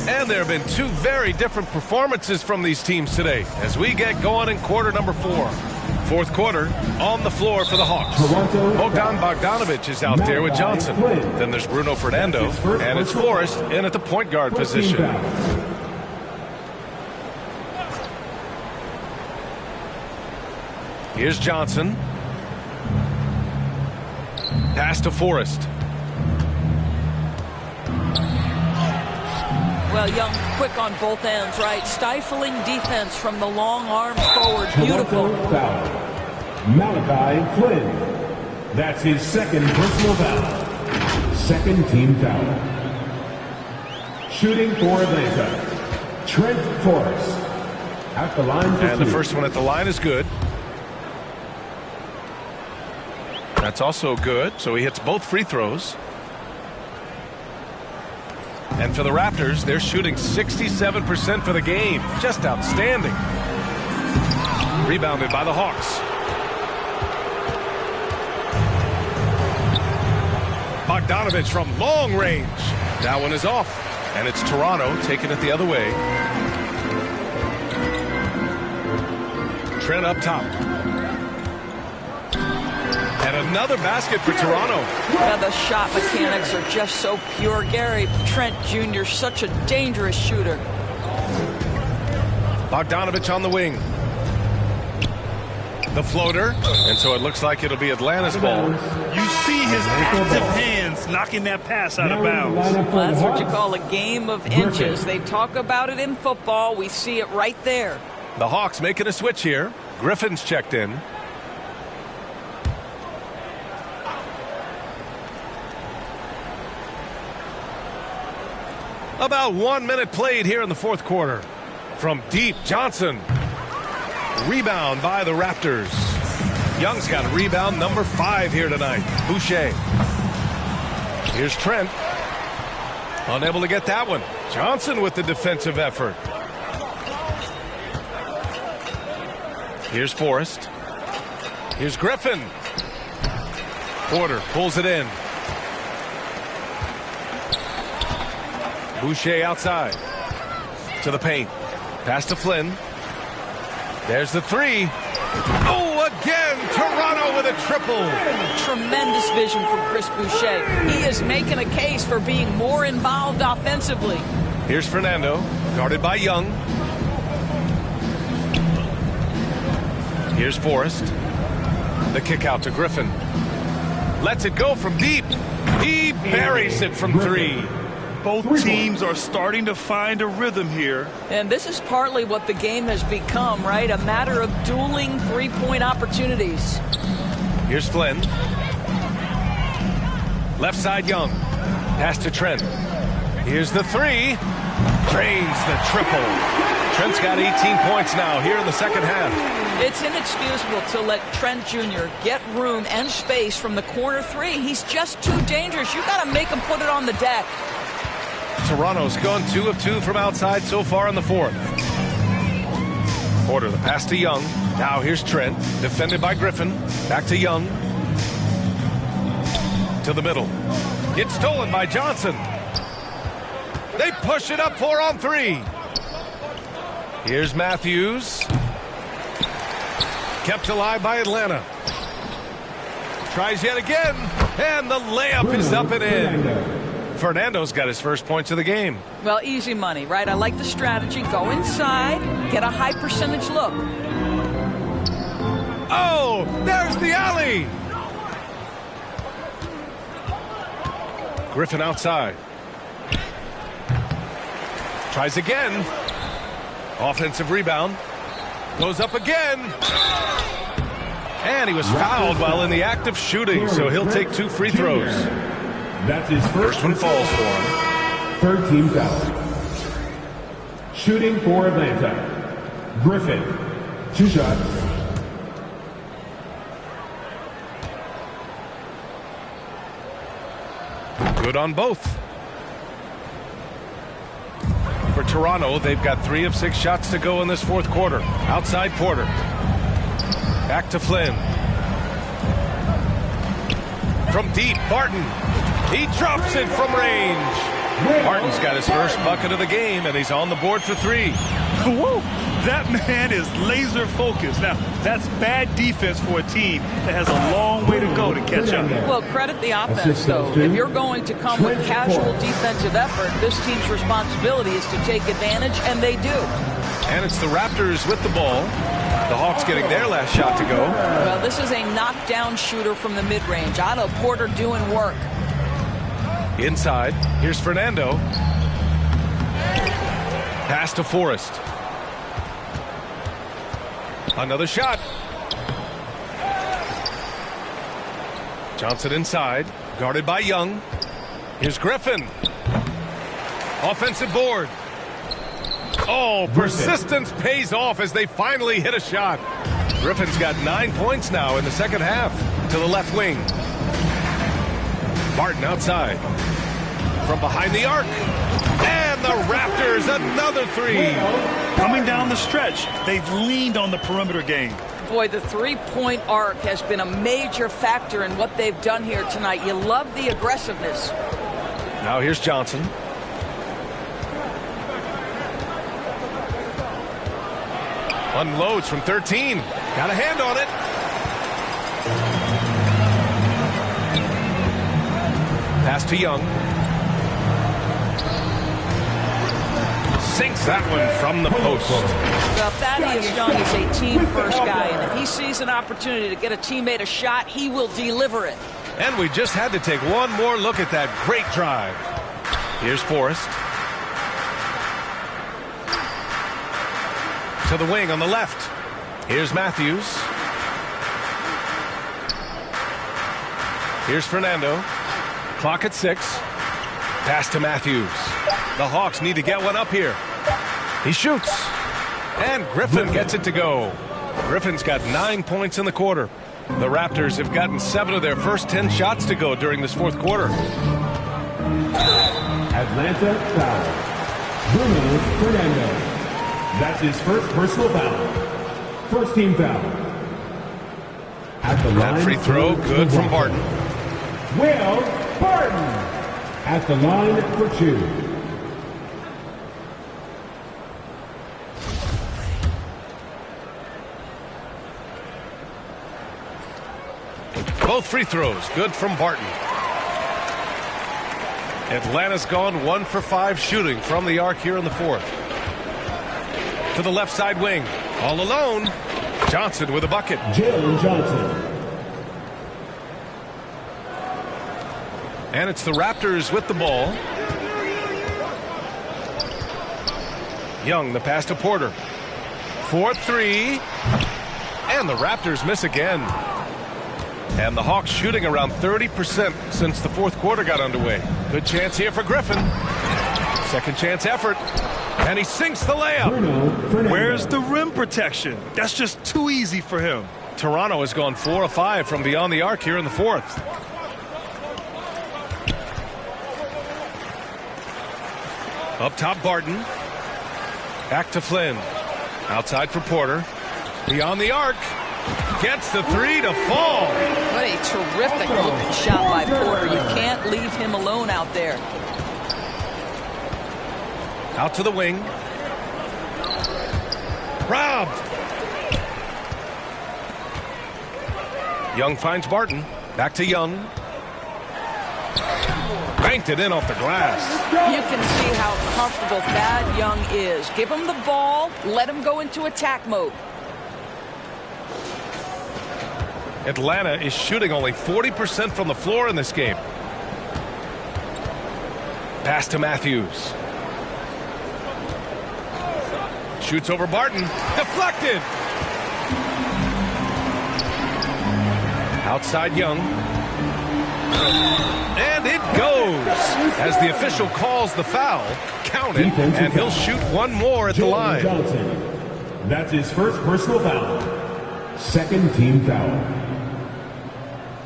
And there have been two very different performances from these teams today as we get going in quarter number 4. Fourth quarter, on the floor for the Hawks. Bogdan Bogdanovic is out there with Johnson. Then there's Bruno Fernando, and it's Forrest in at the point guard position. Here's Johnson. Pass to Forrest. Well, Young, quick on both ends, right? Stifling defense from the long arm forward. Beautiful. Malachi Flynn. That's his second personal foul. Second team foul. Shooting for Atlanta, Trent Forrest. At the line for and the first one at the line is good. That's also good, so he hits both free throws. And for the Raptors, they're shooting 67% for the game. Just outstanding. Rebounded by the Hawks. Bogdanovic from long range. That one is off. And it's Toronto taking it the other way. Trent up top. And another basket for Toronto. Yeah, the shot mechanics are just so pure. Gary Trent Jr., such a dangerous shooter. Bogdanovic on the wing. The floater. And so it looks like it'll be Atlanta's ball. You see his active hands knocking that pass out of bounds. Well, that's what you call a game of inches. They talk about it in football. We see it right there. The Hawks making a switch here. Griffin's checked in. About 1 minute played here in the fourth quarter. From deep, Johnson. Rebound by the Raptors. Young's got rebound number 5 here tonight. Boucher. Here's Trent. Unable to get that one. Johnson with the defensive effort. Here's Forrest. Here's Griffin. Porter pulls it in. Boucher outside. To the paint. Pass to Flynn. There's the three. Oh, again, Toronto with a triple. Tremendous vision from Chris Boucher. He is making a case for being more involved offensively. Here's Fernando, guarded by Young. Here's Forrest. The kick out to Griffin. Lets it go from deep. He buries it from 3. Both teams are starting to find a rhythm here. And this is partly what the game has become, right? A matter of dueling three-point opportunities. Here's Flynn. Left side Young. Pass to Trent. Here's the 3. Drains the triple. Trent's got 18 points now here in the second half. It's inexcusable to let Trent Jr. get room and space from the corner 3. He's just too dangerous. You got to make him put it on the deck. Toronto's gone 2 of 2 from outside so far in the fourth. Porter, the pass to Young. Now here's Trent, defended by Griffin. Back to Young. To the middle. It's stolen by Johnson. They push it up 4 on 3. Here's Matthews. Kept alive by Atlanta. Tries yet again. And the layup is up and in. Fernando's got his first points of the game. Well, easy money, right? I like the strategy. Go inside, get a high percentage look. Oh, there's the alley. Griffin outside. Tries again. Offensive rebound. Goes up again. And he was fouled while in the act of shooting, so he'll take 2 free throws. That's his First one falls for him. Third team foul. Shooting for Atlanta. Griffin. 2 shots. Good on both. For Toronto, they've got 3 of 6 shots to go in this fourth quarter. Outside Porter. Back to Flynn. From deep, Barton. He drops it from range. Barton's got his first bucket of the game, and he's on the board for 3. Whoa, that man is laser focused. Now, that's bad defense for a team that has a long way to go to catch up. Well, credit the offense, though. If you're going to come with casual defensive effort, this team's responsibility is to take advantage, and they do. And it's the Raptors with the ball. The Hawks getting their last shot to go. Well, this is a knockdown shooter from the mid-range. Otto Porter doing work. Inside, here's Fernando. Pass to Forrest. Another shot. Johnson inside, guarded by Young. Here's Griffin. Offensive board. Oh, persistence pays off as they finally hit a shot. Griffin's got 9 points now in the second half. To the left wing. Barton outside. From behind the arc. And the Raptors, another 3. Coming down the stretch, they've leaned on the perimeter game. Boy, the three-point arc has been a major factor in what they've done here tonight. You love the aggressiveness. Now here's Johnson. Unloads from 13. Got a hand on it. Pass to Young. Sinks that one from the post. Well, Thaddeus Young is a team-first guy, and if he sees an opportunity to get a teammate a shot, he will deliver it. And we just had to take one more look at that great drive. Here's Forrest. To the wing on the left. Here's Matthews. Here's Fernando. Clock at 6. Pass to Matthews. The Hawks need to get one up here. He shoots. And Griffin gets it to go. Griffin's got 9 points in the quarter. The Raptors have gotten 7 of their first 10 shots to go during this fourth quarter. Atlanta foul. Bruno Fernando. That's his first personal foul. First team foul. At the line. That free throw, good from Barton. Will Barton. At the line for 2. Both free throws, good from Barton. Atlanta's gone 1 for 5 shooting from the arc here in the fourth. To the left side wing. All alone. Johnson with a bucket. Jalen Johnson. And it's the Raptors with the ball. Young, the pass to Porter. 4-3. And the Raptors miss again. And the Hawks shooting around 30% since the fourth quarter got underway. Good chance here for Griffin. Second chance effort. And he sinks the layup. Where's the rim protection? That's just too easy for him. Toronto has gone 4 of 5 from beyond the arc here in the fourth. Up top, Barton. Back to Flynn. Outside for Porter. Beyond the arc. Gets the three to fall. What a terrific looking shot by Porter. You can't leave him alone out there. Out to the wing. Robbed. Young finds Barton. Back to Young. Banked it in off the glass. You can see how comfortable Thad Young is. Give him the ball. Let him go into attack mode. Atlanta is shooting only 40% from the floor in this game. Pass to Matthews. Shoots over Barton. Deflected. Outside Young. And it goes. As the official calls the foul, count it, and he'll shoot one more at the line. Johnson. That's his first personal foul. Second team foul.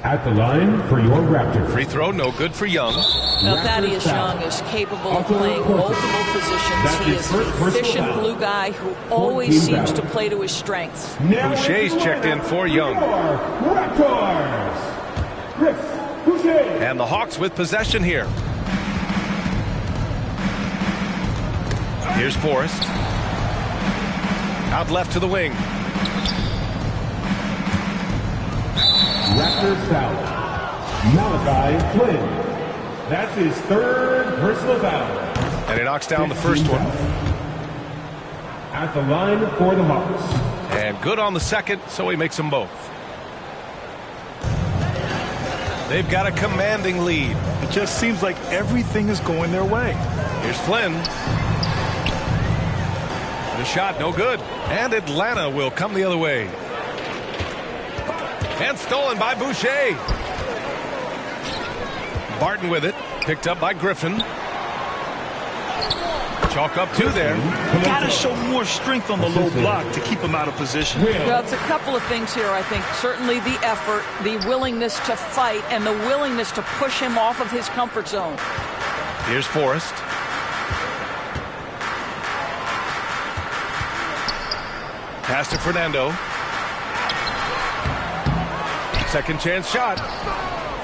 At the line for your Raptors. Free throw, no good for Young. Now, Thaddeus Young is capable of playing multiple positions. He is an efficient glue guy who always seems to play to his strengths. Boucher's checked in for Young. Raptors. Chris Boucher. And the Hawks with possession here. Here's Forrest. Out left to the wing. Raptors foul. Malachi Flynn. That's his third personal foul. And he knocks down the first one. At the line for the Hawks. And good on the second, so he makes them both. They've got a commanding lead. It just seems like everything is going their way. Here's Flynn. The shot, no good. And Atlanta will come the other way. And stolen by Boucher. Barton with it. Picked up by Griffin. Chalk up two there. Got to show more strength on the low block to keep him out of position. Well, it's a couple of things here, I think. Certainly the effort, the willingness to fight, and the willingness to push him off of his comfort zone. Here's Forrest. Pass to Fernando. Second chance shot.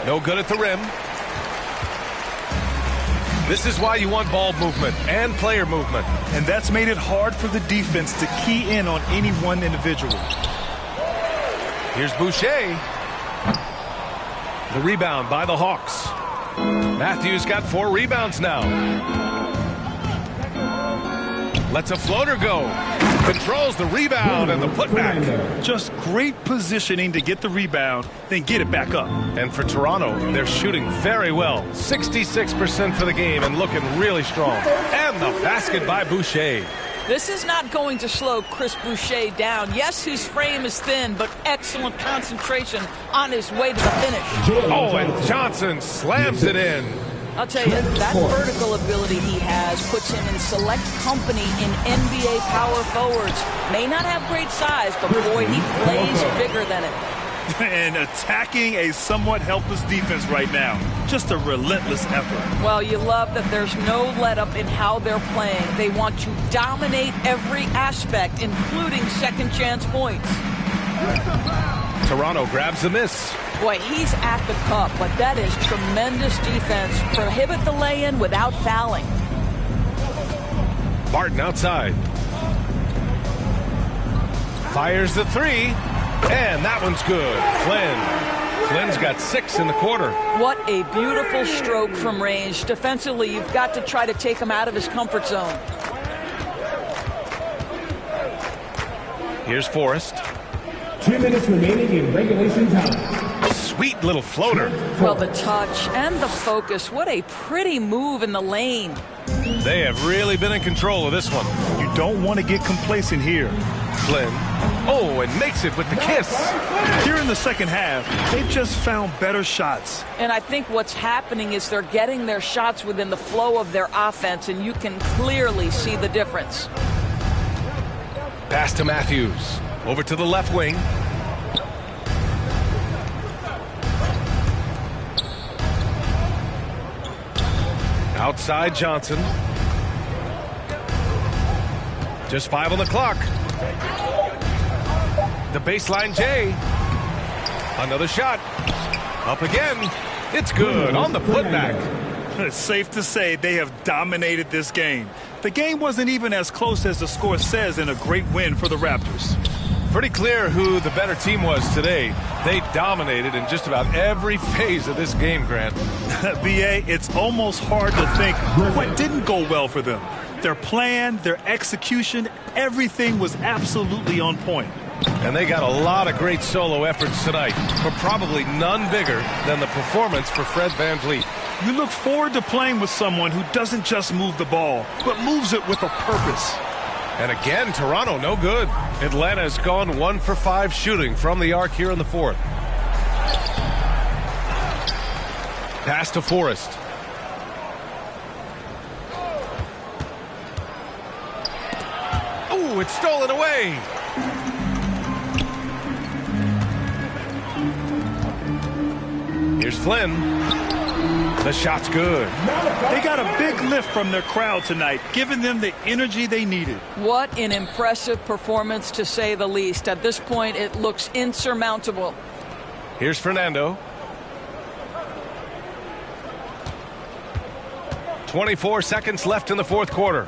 No good at the rim. This is why you want ball movement and player movement. And that's made it hard for the defense to key in on any one individual. Here's Boucher. The rebound by the Hawks. Matthews got 4 rebounds now. Lets a floater go. Controls the rebound and the putback. Just great positioning to get the rebound, then get it back up. And for Toronto, they're shooting very well. 66% for the game and looking really strong. And the basket by Boucher. This is not going to slow Chris Boucher down. Yes, his frame is thin, but excellent concentration on his way to the finish. Oh, and Johnson slams it in. I'll tell you, that vertical ability he has puts him in select company in NBA power forwards. May not have great size, but boy, he plays bigger than it. And attacking a somewhat helpless defense right now. Just a relentless effort. Well, you love that there's no let-up in how they're playing. They want to dominate every aspect, including second-chance points. Toronto grabs the miss. Boy, he's at the cup, but that is tremendous defense. Prohibit the lay-in without fouling. Barton outside. Fires the three, and that one's good. Flynn's got 6 in the quarter. What a beautiful stroke from range. Defensively, you've got to try to take him out of his comfort zone. Here's Forrest. 2 minutes remaining in regulation time. Sweet little floater. Well, the touch and the focus. What a pretty move in the lane. They have really been in control of this one. You don't want to get complacent here. Flynn. Oh, and makes it with the kiss. Here in the second half, they've just found better shots. And I think what's happening is they're getting their shots within the flow of their offense, and you can clearly see the difference. Pass to Matthews. Over to the left wing. Outside Johnson. Just 5 on the clock. The baseline J. Another shot. Up again. It's good on the putback. It's safe to say they have dominated this game. The game wasn't even as close as the score says in a great win for the Raptors. Pretty clear who the better team was today. They dominated in just about every phase of this game, Grant. B.A., it's almost hard to think what didn't go well for them. Their plan, their execution, everything was absolutely on point. And they got a lot of great solo efforts tonight, but probably none bigger than the performance for Fred VanVleet. You look forward to playing with someone who doesn't just move the ball, but moves it with a purpose. And again, Toronto no good. Atlanta has gone 1 for 5 shooting from the arc here in the fourth. Pass to Forrest. Ooh, it's stolen away. Here's Flynn. The shot's good. They got a big lift from their crowd tonight, giving them the energy they needed. What an impressive performance, to say the least. At this point, it looks insurmountable. Here's Fernando. 24 seconds left in the fourth quarter.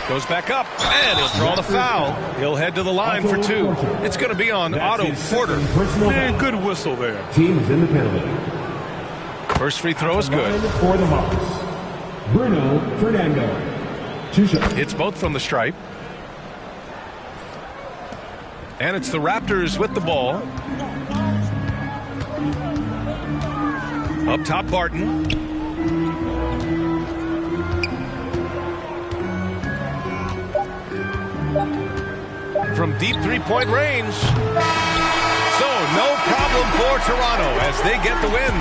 Goes back up, and he'll draw the foul. He'll head to the line for 2. It's going to be on Otto Porter. Man, good whistle there. Team's in the penalty. First free throw is good. For the Hawks, Bruno Fernando. 2 shots. It's both from the stripe. And it's the Raptors with the ball. Up top, Barton. From deep three-point range. So no problem for Toronto as they get the win,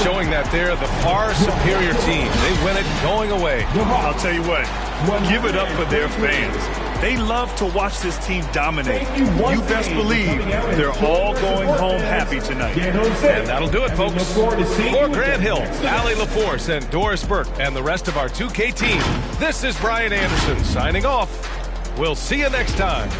showing that they're the far superior team. They win it going away. I'll tell you what, give it up for their fans. They love to watch this team dominate. You best believe they're all going home happy tonight. And that'll do it, folks. For Grant Hill, Allie LaForce, and Doris Burke, and the rest of our 2K team, this is Brian Anderson signing off. We'll see you next time.